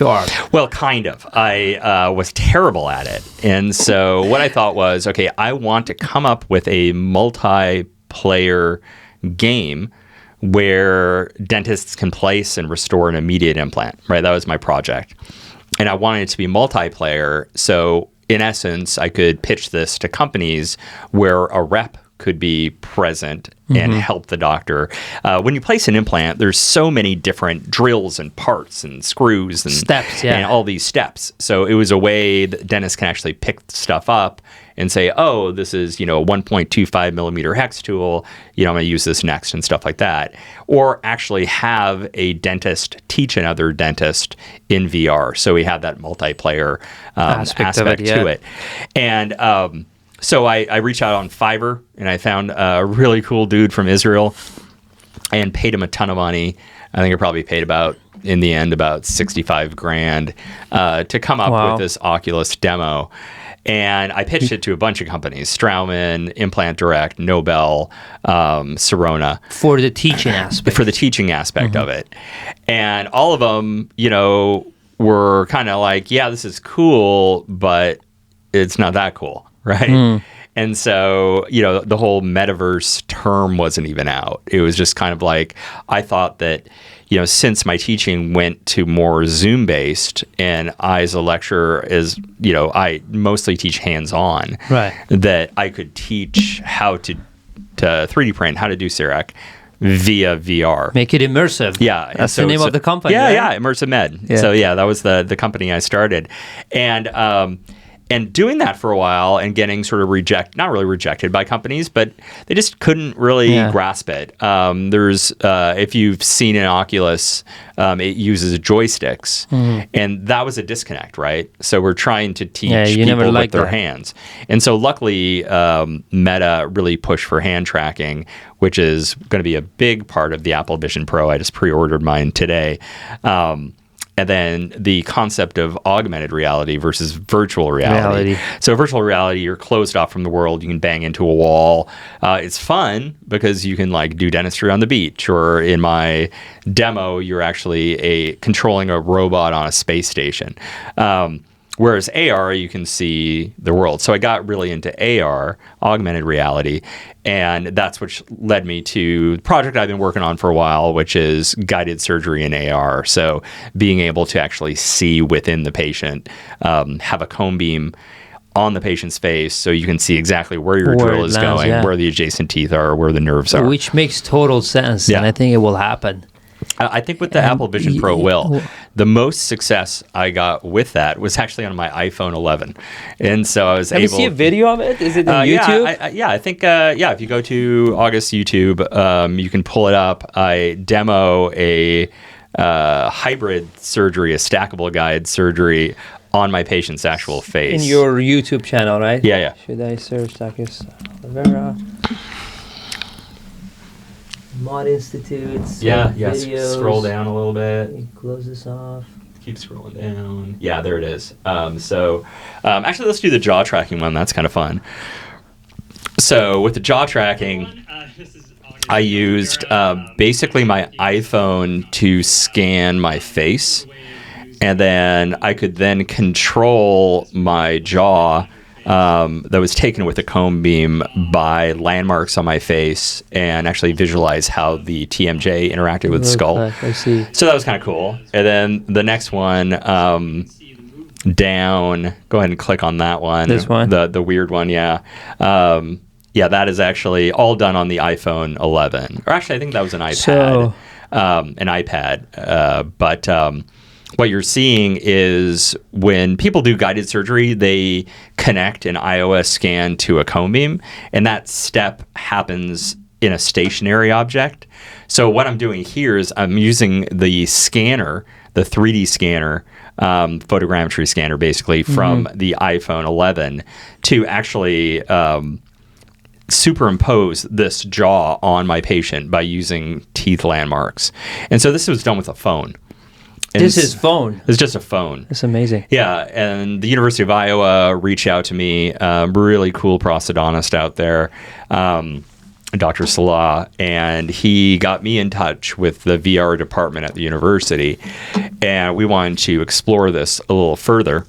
Well, kind of. I was terrible at it, and so what I thought was, okay, I want to come up with a multiplayer game where dentists can place and restore an immediate implant, right? That was my project. And I wanted it to be multiplayer. So in essence, I could pitch this to companies where a rep could be present and help the doctor. When you place an implant, there's so many different drills and parts and screws and steps, and all these steps. So it was a way that dentists can actually pick stuff up and say, oh, this is, a 1.25 millimeter hex tool. I'm going to use this next and stuff like that. Or actually have a dentist teach another dentist in VR. So we had that multiplayer aspect to it. And so I reached out on Fiverr, and I found a really cool dude from Israel and paid him a ton of money. I think I probably paid in the end, about $65,000 to come up with this Oculus demo. And I pitched it to a bunch of companies: Straumann, Implant Direct, Nobel, Sirona. For the teaching aspect. Of it. And all of them, were kind of like, yeah, this is cool, but it's not that cool. Right. And so, the whole metaverse term wasn't even out. It was just kind of like, I thought that, since my teaching went to more Zoom based, and I, as a lecturer, I mostly teach hands-on, right, that I could teach how to 3D print, how to do CEREC via VR. Make it immersive. Yeah. That's the name of the company. Yeah, right? yeah, Immersive Med. Yeah. So that was the company I started. And doing that for a while and getting sort of not really rejected by companies, but they just couldn't really grasp it. There's, if you've seen an Oculus, it uses joysticks, and that was a disconnect, right? So we're trying to teach people with their hands. And so luckily, Meta really pushed for hand tracking, which is going to be a big part of the Apple Vision Pro. I just pre-ordered mine today. And then the concept of augmented reality versus virtual reality. So virtual reality, you're closed off from the world. You can bang into a wall. It's fun because you can do dentistry on the beach. Or in my demo, you're actually controlling a robot on a space station. Whereas AR, you can see the world. So I got really into AR, augmented reality, and that's what led me to the project I've been working on for a while, which is guided surgery in AR. So being able to actually see within the patient, have a cone beam on the patient's face so you can see exactly where your drill is going, where the adjacent teeth are, where the nerves are. Which makes total sense, and I think it will happen. I think with the Apple Vision Pro will. The most success I got with that was actually on my iPhone 11. And so I was able... Have you seen a video of it? Is it on YouTube? I think, if you go to August YouTube, you can pull it up. I demo a hybrid surgery, a stackable guide surgery on my patient's actual face. In your YouTube channel, right? Yeah. Should I search Takis Oliveira? Mod Institutes. Videos. Scroll down a little bit. Close this off. Keep scrolling down. Yeah, there it is. Actually, let's do the jaw tracking one. That's kind of fun. So with the jaw tracking, I used basically my iPhone to scan my face, and then I could then control my jaw that was taken with a cone beam by landmarks on my face and actually visualize how the TMJ interacted with the skull. I see. So that was kind of cool. And then the next one, down, go ahead and click on that one. This one? The weird one, yeah. That is actually all done on the iPhone 11. Or actually, I think that was an iPad. But what you're seeing is when people do guided surgery, they connect an iOS scan to a cone beam, and that step happens in a stationary object. So what I'm doing here is I'm using the scanner, the 3D scanner, photogrammetry scanner, basically, from the iPhone 11 to actually superimpose this jaw on my patient by using teeth landmarks. And so this was done with a phone. And this is phone. It's just a phone. It's amazing. Yeah, and the University of Iowa reached out to me, really cool prosthodontist out there, Dr. Salah, and he got me in touch with the VR department at the university, and we wanted to explore this a little further.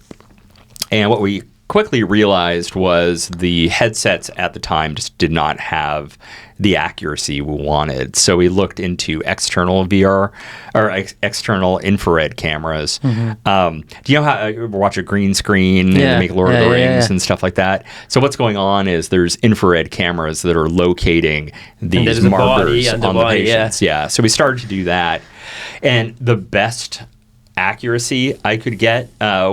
And what we quickly realized was the headsets at the time just did not have the accuracy we wanted. So we looked into external VR or external infrared cameras. Do you know how you watch a green screen and make Lord of the Rings and stuff like that? So what's going on is there's infrared cameras that are locating these markers on the patients. Yeah. So we started to do that. And the best accuracy I could get,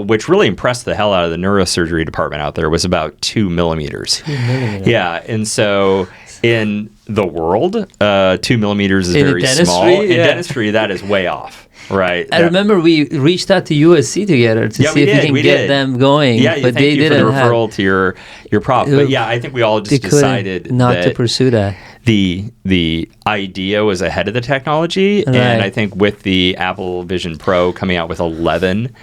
which really impressed the hell out of the neurosurgery department out there, was about 2 millimeters. 2 millimeters. Yeah, and so in the world, 2 millimeters is very small. In dentistry, that is way off, right? I remember we reached out to USC together to see if we can get them going. Yeah, but they didn't for the referral to your prof. But yeah, I think we all just decided not to pursue that. The idea was ahead of the technology, right. And I think with the Apple Vision Pro coming out with 11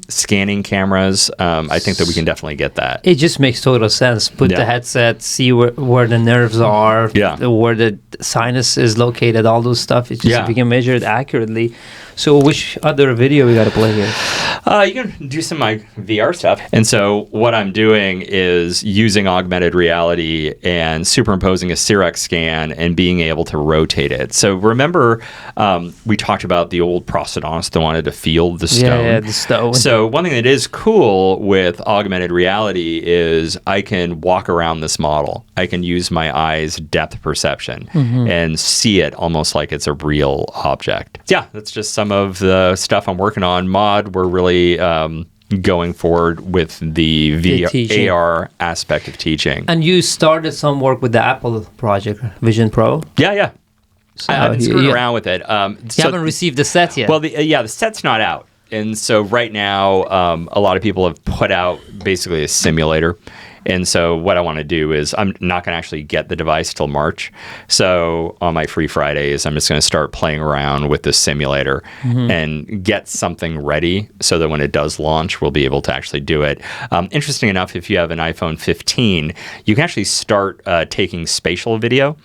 scanning cameras, I think that we can definitely get that. It just makes total sense. Put the headset, see where the nerves are, where the sinus is located, all those stuff. It's just we can measure it accurately. So which other video we got to play here? You can do some of my VR stuff. And so what I'm doing is using augmented reality and superimposing a CIREX scan and being able to rotate it. So remember, we talked about the old prosthodontist that wanted to feel the stone. Yeah, the stone. So one thing that is cool with augmented reality is I can walk around this model. I can use my eyes' depth perception and see it almost like it's a real object. Yeah, that's just some of the stuff I'm working on. Mod, we're really going forward with the AR aspect of teaching. And you started some work with the Apple project, Vision Pro? Yeah. So I've been screwing around with it. You haven't received the set yet? Well, the set's not out. And so right now, a lot of people have put out basically a simulator. And so what I want to do is I'm not going to actually get the device till March. So on my free Fridays, I'm just going to start playing around with this simulator and get something ready so that when it does launch, we'll be able to actually do it. Interesting enough, if you have an iPhone 15, you can actually start taking spatial video.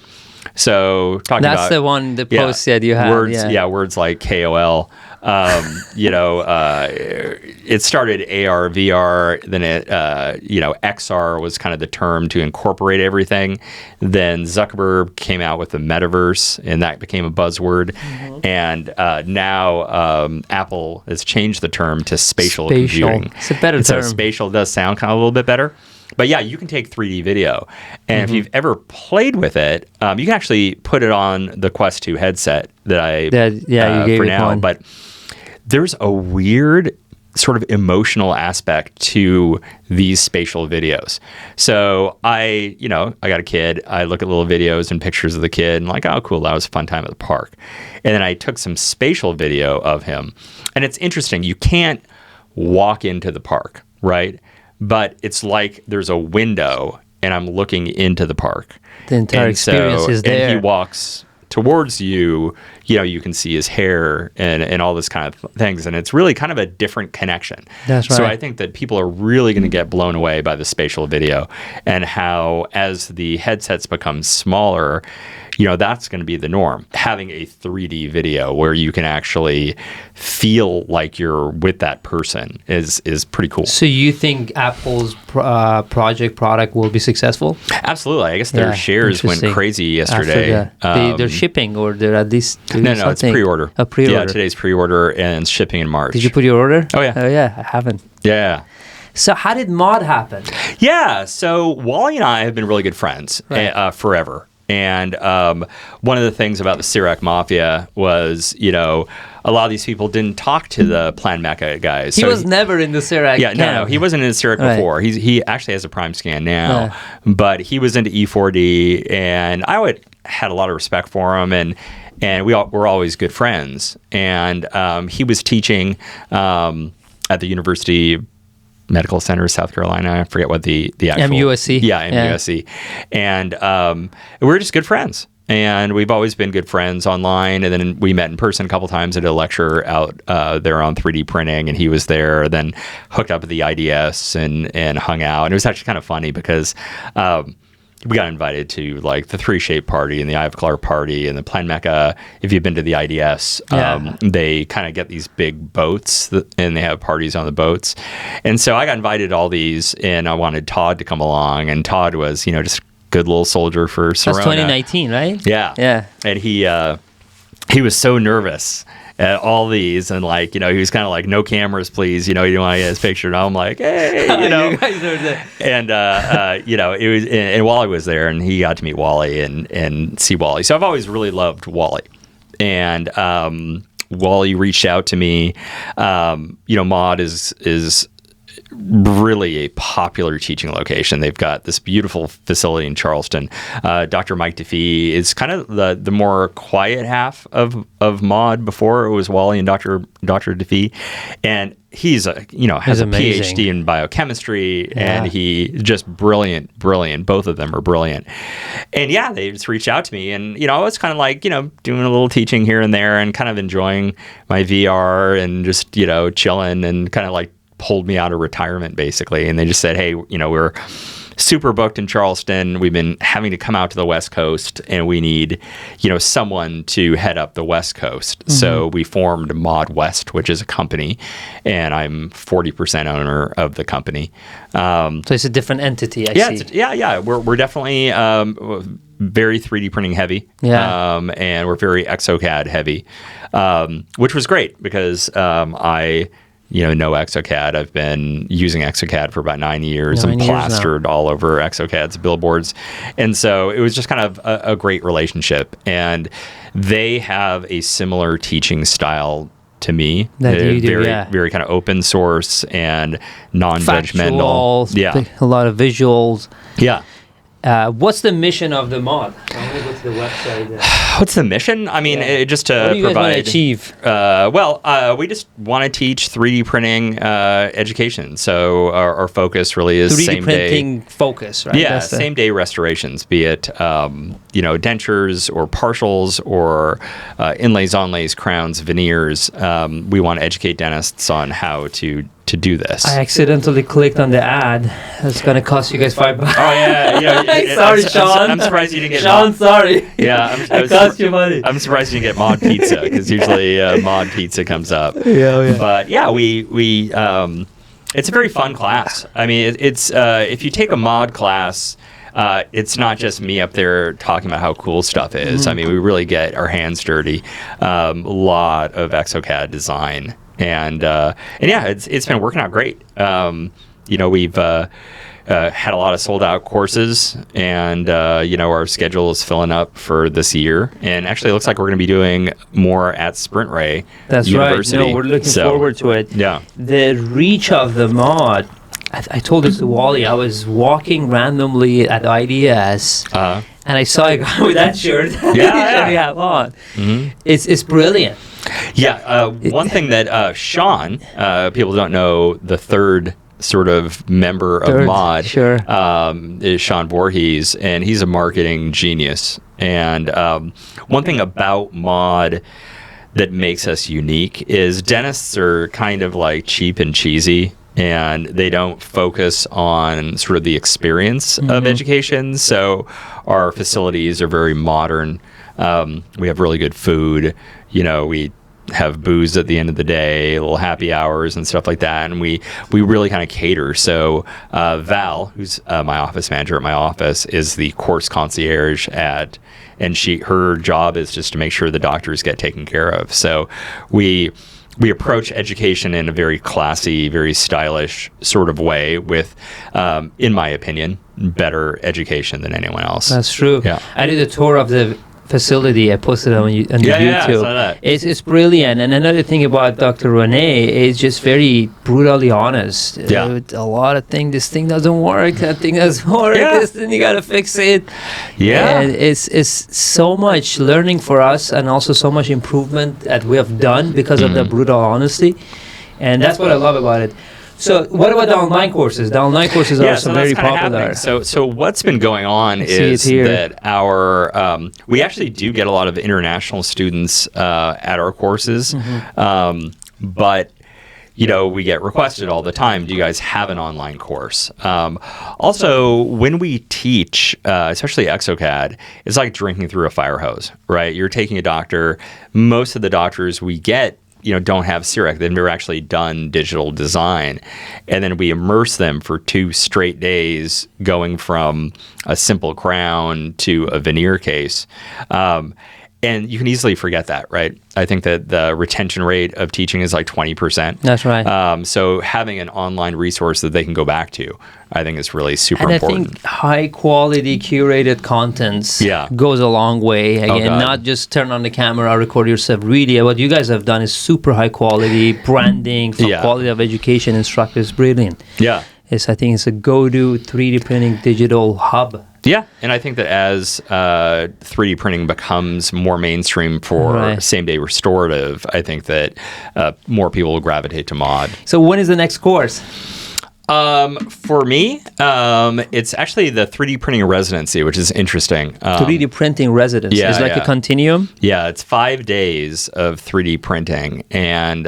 So talking about... That's the one, the post said you had. Words like KOL. It started AR, VR, then it, XR was kind of the term to incorporate everything. Then Zuckerberg came out with the metaverse, and that became a buzzword. And now Apple has changed the term to spatial computing. It's a better term. So spatial does sound kind of a little bit better. But yeah, you can take 3D video. And if you've ever played with it, you can actually put it on the Quest 2 headset that you gave for now. One. But there's a weird sort of emotional aspect to these spatial videos. So I got a kid. I look at little videos and pictures of the kid and like, oh, cool, that was a fun time at the park. And then I took some spatial video of him. And it's interesting. You can't walk into the park, right? But it's like there's a window and I'm looking into the park. The entire experience is there. And he walks towards you, you can see his hair and all this kind of things. And it's really kind of a different connection. That's right. So I think that people are really going to get blown away by the spatial video and how as the headsets become smaller, that's going to be the norm. Having a 3D video where you can actually feel like you're with that person is pretty cool. So you think Apple's product will be successful? Absolutely. I guess their shares went crazy yesterday. They're shipping, or they're at least doing No, something. it's pre-order. A pre-order. Yeah, today's pre-order and shipping in March. Did you put your order? Oh, yeah. Oh, yeah. I haven't. Yeah. So how did Mod happen? Yeah. So Wally and I have been really good friends forever. And one of the things about the Sirac Mafia was, a lot of these people didn't talk to the Plan Mecca guys. He was never in the Sirac camp. No, he wasn't in the Sirac before. He actually has a Prime Scan now, but he was into E4D, and I had a lot of respect for him, and we were always good friends. And he was teaching at the University Medical Center, South Carolina. I forget what the actual... MUSC. Yeah, MUSC. And we were just good friends. And we've always been good friends online. And then we met in person a couple times at a lecture out there on 3D printing. And he was there, then hooked up at the IDS and hung out. And it was actually kind of funny because... we got invited to like the 3Shape party and the Eye of Clark party and the Plan Mecca. If you've been to the IDS, they kind of get these big boats and they have parties on the boats. And so I got invited to all these, and I wanted Todd to come along. And Todd was, just a good little soldier for Sirona. That's 2019, right? Yeah. Yeah. And he was so nervous at all these, and he was kind of like, no cameras, please. You didn't want to get his picture. And I'm like, hey, You guys are there. And it was, and Wally was there, and he got to meet Wally and see Wally. So I've always really loved Wally, and Wally reached out to me. Mod is really a popular teaching location. They've got this beautiful facility in Charleston. Dr. Mike DeFee is kind of the more quiet half of Mod. Before it was Wally and Dr. DeFee, and he's has a PhD in biochemistry, and he just brilliant. Both of them are brilliant. And they just reached out to me, and I was kind of like doing a little teaching here and there, and kind of enjoying my VR and just chilling, and kind of like pulled me out of retirement basically. And they just said, hey, we're super booked in Charleston. We've been having to come out to the West Coast, and we need, someone to head up the West Coast. Mm-hmm. So we formed Mod West, which is a company, and I'm 40% owner of the company. So it's a different entity, I see. Yeah. We're definitely very 3D printing heavy. Yeah. And we're very ExoCAD heavy, which was great because I know ExoCAD. I've been using ExoCAD for about 9 years and plastered all over ExoCAD's billboards. And so it was just kind of a great relationship. And they have a similar teaching style to me. That you do, very kind of open source and non-judgmental. Factual, a lot of visuals. Yeah. What's the mission of the Mod? I'm going to go to the website. What's the mission? I mean, just to what do you provide. Guys want to achieve? We just want to teach 3D printing education. So our focus really is 3D printing focus, right? Yeah, same day restorations, be it dentures or partials or inlays, onlays, crowns, veneers. We want to educate dentists on how to do this. I accidentally clicked on the ad. It's going to cost you guys $5. Oh, yeah. Sorry, Sean. I'm surprised you didn't get Sean, sorry. Yeah. It cost you money. I'm surprised you didn't get Mod Pizza, because usually Mod Pizza comes up. Yeah. But we it's a very fun class. I mean, it's if you take a Mod class, it's not just me up there talking about how cool stuff is. Mm-hmm. I mean, we really get our hands dirty. A lot of ExoCAD design. And it's been working out great. We've had a lot of sold out courses, and our schedule is filling up for this year. And actually, it looks like we're going to be doing more at Sprint Ray University. Right. No, we're looking forward to it. Yeah. The reach of the Mod. I told this to Wally. I was walking randomly at IDS, and I saw a guy with that shirt. Yeah. We have on. Mm-hmm. It's brilliant. Yeah. One thing that Sean, people don't know, the third sort of member of Mod, is Sean Voorhees, and he's a marketing genius. And one thing about Mod that makes us unique is dentists are kind of like cheap and cheesy. and they don't focus on sort of the experience of education. So our facilities are very modern. We have really good food. We have booze at the end of the day, little happy hours and stuff like that, and we really kind of cater. So Val, who's my office manager at my office, is the course concierge and her job is just to make sure the doctors get taken care of. So we approach education in a very classy, very stylish sort of way with, in my opinion, better education than anyone else. That's true. Yeah. I did a tour of the facility. I posted it on YouTube. Yeah, I saw that. It's brilliant. And another thing about Dr. Rene is just very brutally honest. Yeah. A lot of things. This thing doesn't work. That thing doesn't work. Yeah. This thing, you got to fix it. Yeah. And it's so much learning for us, and also so much improvement that we have done because of the brutal honesty. And that's what I love about it. So what about the online courses? The online courses are also very popular. So what's been going on is that we actually do get a lot of international students at our courses, but we get requested all the time, do you guys have an online course? Also, when we teach, especially exocad, it's like drinking through a fire hose, right? You're taking a doctor. Most of the doctors we get don't have CEREC. They've never actually done digital design. And then we immerse them for 2 straight days, going from a simple crown to a veneer case. And you can easily forget that, right? I think that the retention rate of teaching is like 20%. That's right. So having an online resource that they can go back to, I think is really super important. And I think high quality curated contents goes a long way. Again, not just turn on the camera, record yourself. Really, what you guys have done is super high quality branding, quality of education, instructors, brilliant. Yeah. I think it's a go-to 3D printing digital hub. Yeah, and I think that as 3D printing becomes more mainstream for same-day restorative, I think that more people will gravitate to mod. So when is the next course? For me, it's actually the 3D printing residency, which is interesting. 3D printing residency is like a continuum? Yeah, it's 5 days of 3D printing, and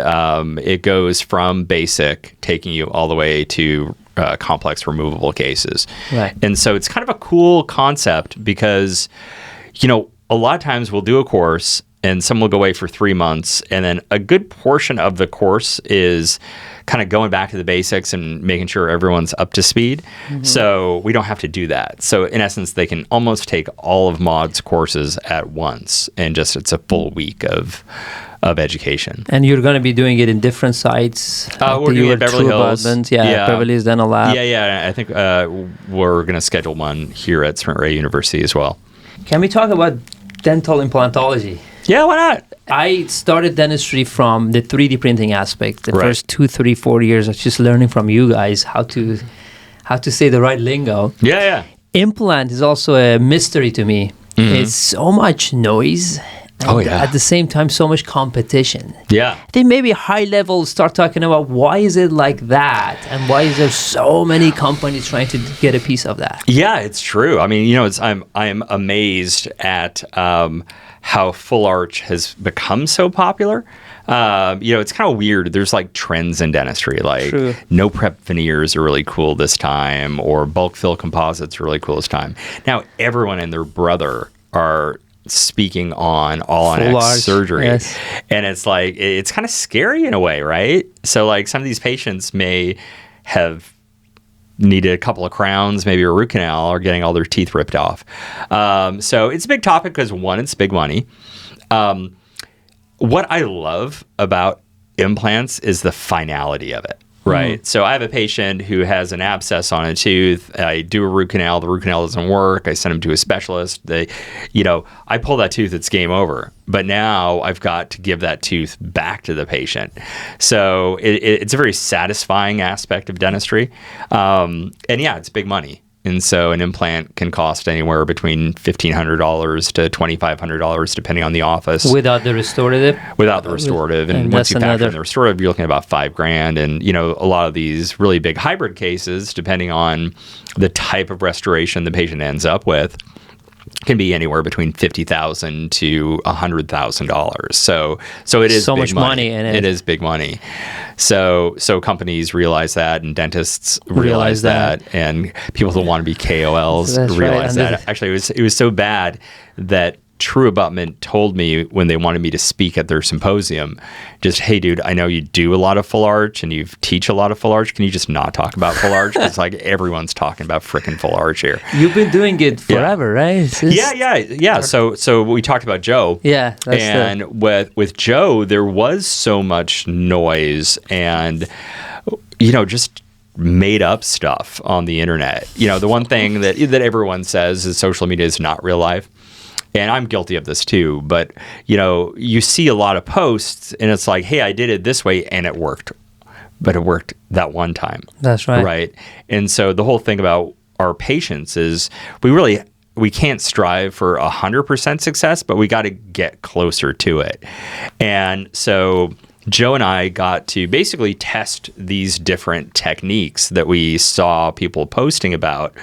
it goes from basic, taking you all the way to complex removable cases. Right. And so it's kind of a cool concept because, a lot of times we'll do a course and someone will go away for 3 months, and then a good portion of the course is kind of going back to the basics and making sure everyone's up to speed. So we don't have to do that. So in essence, they can almost take all of Mod's courses at once, and it's a full week of education. And you're going to be doing it in different sites? We're doing it at Beverly Hills. Beverly Hills Dental Lab. Yeah. I think we're going to schedule one here at Sprint Ray University as well. Can we talk about dental implantology? Yeah, why not? I started dentistry from the 3D printing aspect. The first 2, 3, 4 years, I was just learning from you guys how to say the right lingo. Yeah. Implant is also a mystery to me. It's so much noise. And at the same time, so much competition. Yeah. I think maybe high level start talking about why is it like that, and why is there so many companies trying to get a piece of that? Yeah, it's true. I mean, I'm amazed at how full arch has become so popular. It's kind of weird. There's like trends in dentistry, like no prep veneers are really cool this time, or bulk fill composites are really cool this time. Now everyone and their brother are speaking on all-on-X surgery. Yes. And it's like, it's kind of scary in a way, right? So like some of these patients may have needed a couple of crowns, maybe a root canal, or getting all their teeth ripped off. So it's a big topic because, one, it's big money. What I love about implants is the finality of it. Right. So I have a patient who has an abscess on a tooth. I do a root canal. The root canal doesn't work. I send him to a specialist. I pull that tooth, it's game over. But now I've got to give that tooth back to the patient. So it's a very satisfying aspect of dentistry. It's big money. And so an implant can cost anywhere between $1,500 to $2,500, depending on the office. Without the restorative? Without the restorative. And once you factor in the restorative, you're looking at about $5,000. And, a lot of these really big hybrid cases, depending on the type of restoration the patient ends up with, can be anywhere between $50,000 to $100,000. So it is so big much money in it. It is big money. So companies realize that, and dentists realize that, and people who want to be KOLs realize that. Actually, it was so bad that True Abutment told me when they wanted me to speak at their symposium, just, hey, dude, I know you do a lot of full arch and you teach a lot of full arch. Can you just not talk about full arch? Because like everyone's talking about freaking full arch here. You've been doing it forever, right? Yeah. So we talked about Joe. Yeah. With Joe, there was so much noise and, just made up stuff on the internet. The one thing that everyone says is social media is not real life. And I'm guilty of this too, but you see a lot of posts and it's like, hey, I did it this way and it worked, but it worked that one time. That's right. Right. And so the whole thing about our patients is we can't strive for 100% success, but we got to get closer to it. And so Joe and I got to basically test these different techniques that we saw people posting about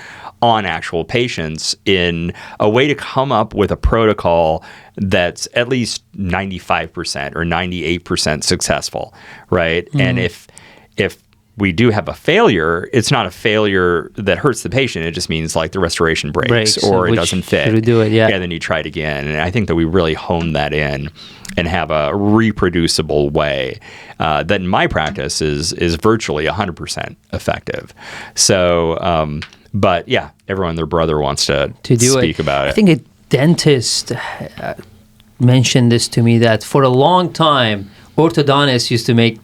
on actual patients in a way to come up with a protocol that's at least 95% or 98% successful, right? Mm-hmm. And if we do have a failure, it's not a failure that hurts the patient. It just means like the restoration breaks or it doesn't fit. Redo it, yeah. And then you try it again. And I think that we really hone that in and have a reproducible way that in my practice is virtually 100% effective. So, but yeah, everyone and their brother wants to speak about it. I think a dentist mentioned this to me that for a long time, orthodontists used to make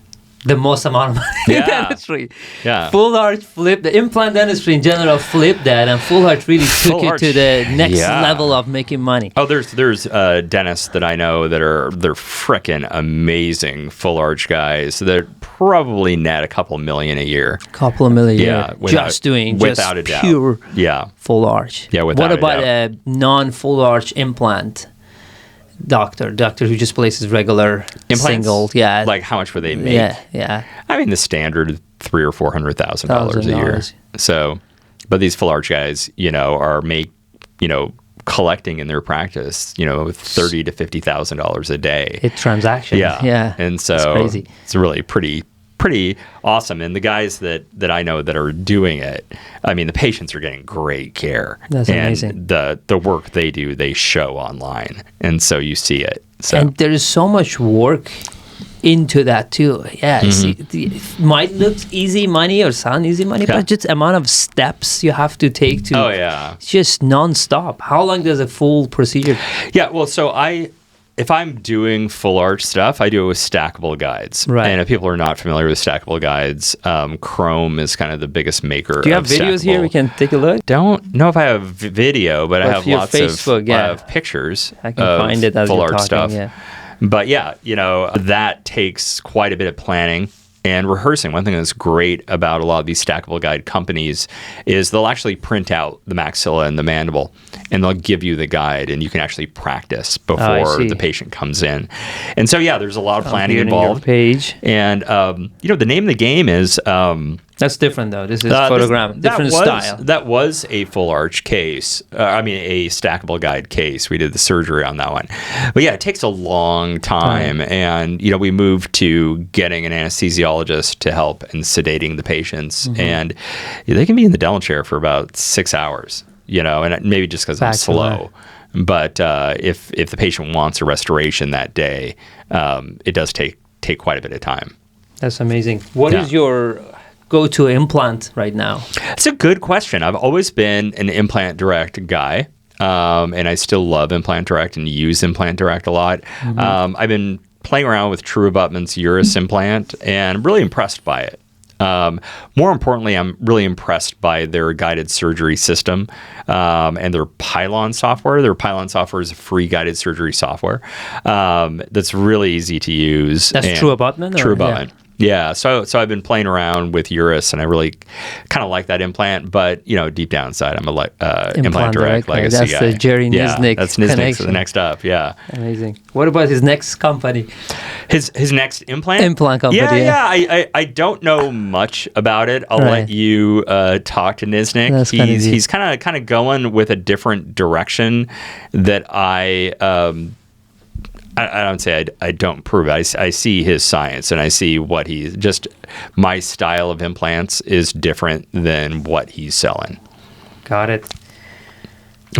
the most amount of money in dentistry. Yeah. Full arch flipped, the implant dentistry in general flipped that, and full arch really took it to the next level of making money. Oh, there's dentists that I know they're frickin' amazing full arch guys that probably net a couple million a year. Couple of million a year. Just without a doubt. Pure full arch. Yeah, without a doubt. What about a non-full arch implant? Doctor who just places regular implants? Single, Like how much would they make? Yeah. I mean, the standard $300,000 or $400,000 a year. So, but these full arch guys, are collecting in their practice, $30,000 to $50,000 a day. It's transactions. Yeah. And so crazy. It's really pretty awesome. And the guys that I know that are doing it, I mean, the patients are getting great care. That's amazing. The work they do, they show online. And so you see it. So. And there is so much work into that too. Yeah. Mm-hmm. It might look easy money or sound easy money, but just amount of steps you have to take to. Oh, yeah. It's just nonstop. How long does a full procedure? Yeah. Well, so if I'm doing full arch stuff, I do it with stackable guides. Right. And if people are not familiar with stackable guides, Chrome is kind of the biggest maker. Do you have videos here? We can take a look. Don't know if I have video, but I have lots of pictures. I can find it as full you're arch talking, stuff. Yeah. But yeah, that takes quite a bit of planning and rehearsing. One thing that's great about a lot of these stackable guide companies is they'll actually print out the maxilla and the mandible, and they'll give you the guide, and you can actually practice before the patient comes in. And so, there's a lot of planning involved. Page. And, the name of the game is... That's different, though. This is photogram, different style. That was a full arch case. A stackable guide case. We did the surgery on that one. But yeah, it takes a long time. And, we moved to getting an anesthesiologist to help in sedating the patients. Mm-hmm. And they can be in the dental chair for about 6 hours, and maybe just because I'm slow. But if the patient wants a restoration that day, it does take quite a bit of time. That's amazing. What is your go-to implant right now? It's a good question. I've always been an Implant Direct guy, and I still love Implant Direct and use Implant Direct a lot. Mm-hmm. I've been playing around with True Abutment's Urus implant, and I'm really impressed by it. More importantly, I'm really impressed by their guided surgery system and their Pylon software. Their Pylon software is a free guided surgery software that's really easy to use. That's True Abutment? True Abutment. Yeah, so I've been playing around with Urus, and I really kind of like that implant. But deep down inside, I'm a implant direct legacy that's guy. the Jerry Niznik that's Niznik's connection. the next up. Yeah, Amazing. What about his next company? His next implant company. Yeah. I don't know much about it. I'll let you talk to Niznik. He's kind of going with a different direction that I don't say I don't prove it. I see his science, and I see what my style of implants is different than what he's selling. Got it.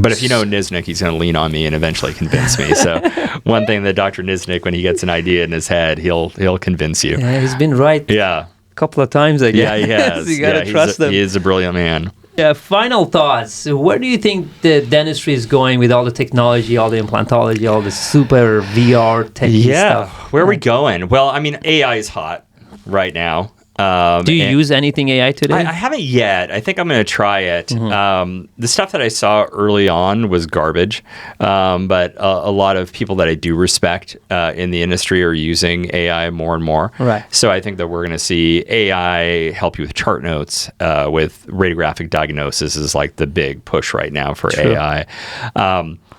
But if you know Niznik, he's going to lean on me and eventually convince me. So one thing that Dr. Niznik, when he gets an idea in his head, he'll convince you. Yeah, he's been right. Yeah. A couple of times, I guess. Yeah, he has. You got to trust him. He is a brilliant man. Yeah, final thoughts. Where do you think the dentistry is going with all the technology, all the implantology, all the super VR tech stuff? Yeah, where are we going? Well, I mean, AI is hot right now. Do you use anything AI today? I haven't yet. I think I'm going to try it. Mm-hmm. The stuff that I saw early on was garbage, but a lot of people that I do respect in the industry are using AI more and more. Right. So I think that we're going to see AI help you with chart notes, with radiographic diagnosis is like the big push right now for AI.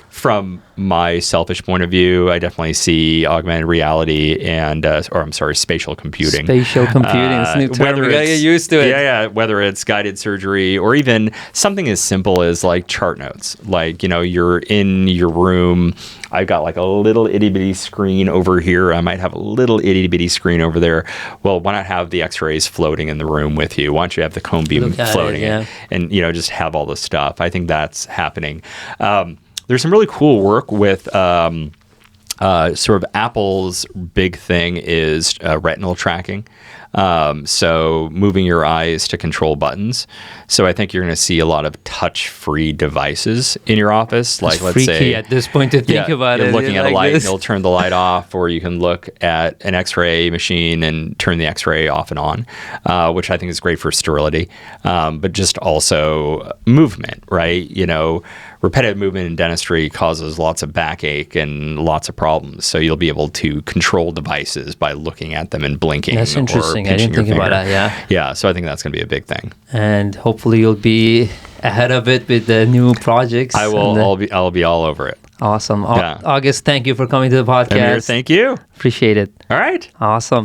From my selfish point of view, I definitely see augmented reality and, spatial computing. Spatial computing, it's a new term. We gotta get used to it. Yeah, whether it's guided surgery or even something as simple as like chart notes. Like, you're in your room. I've got like a little itty bitty screen over here. I might have a little itty bitty screen over there. Well, why not have the x-rays floating in the room with you? Why don't you have the cone beam floating and just have all this stuff? I think that's happening. There's some really cool work with sort of Apple's big thing is retinal tracking. So moving your eyes to control buttons. So I think you're going to see a lot of touch-free devices in your office. Like, let's freaky say at this point to think about you're it. looking at a light, and it'll turn the light off, or you can look at an X-ray machine and turn the X-ray off and on, which I think is great for sterility, but just also movement, right? Repetitive movement in dentistry causes lots of backache and lots of problems. So you'll be able to control devices by looking at them and blinking. That's interesting. Or I didn't think about that. Yeah. Yeah. So I think that's going to be a big thing. And hopefully you'll be ahead of it with the new projects. I will. I'll be all over it. Awesome. Yeah. August, thank you for coming to the podcast. Amir, thank you. Appreciate it. All right. Awesome.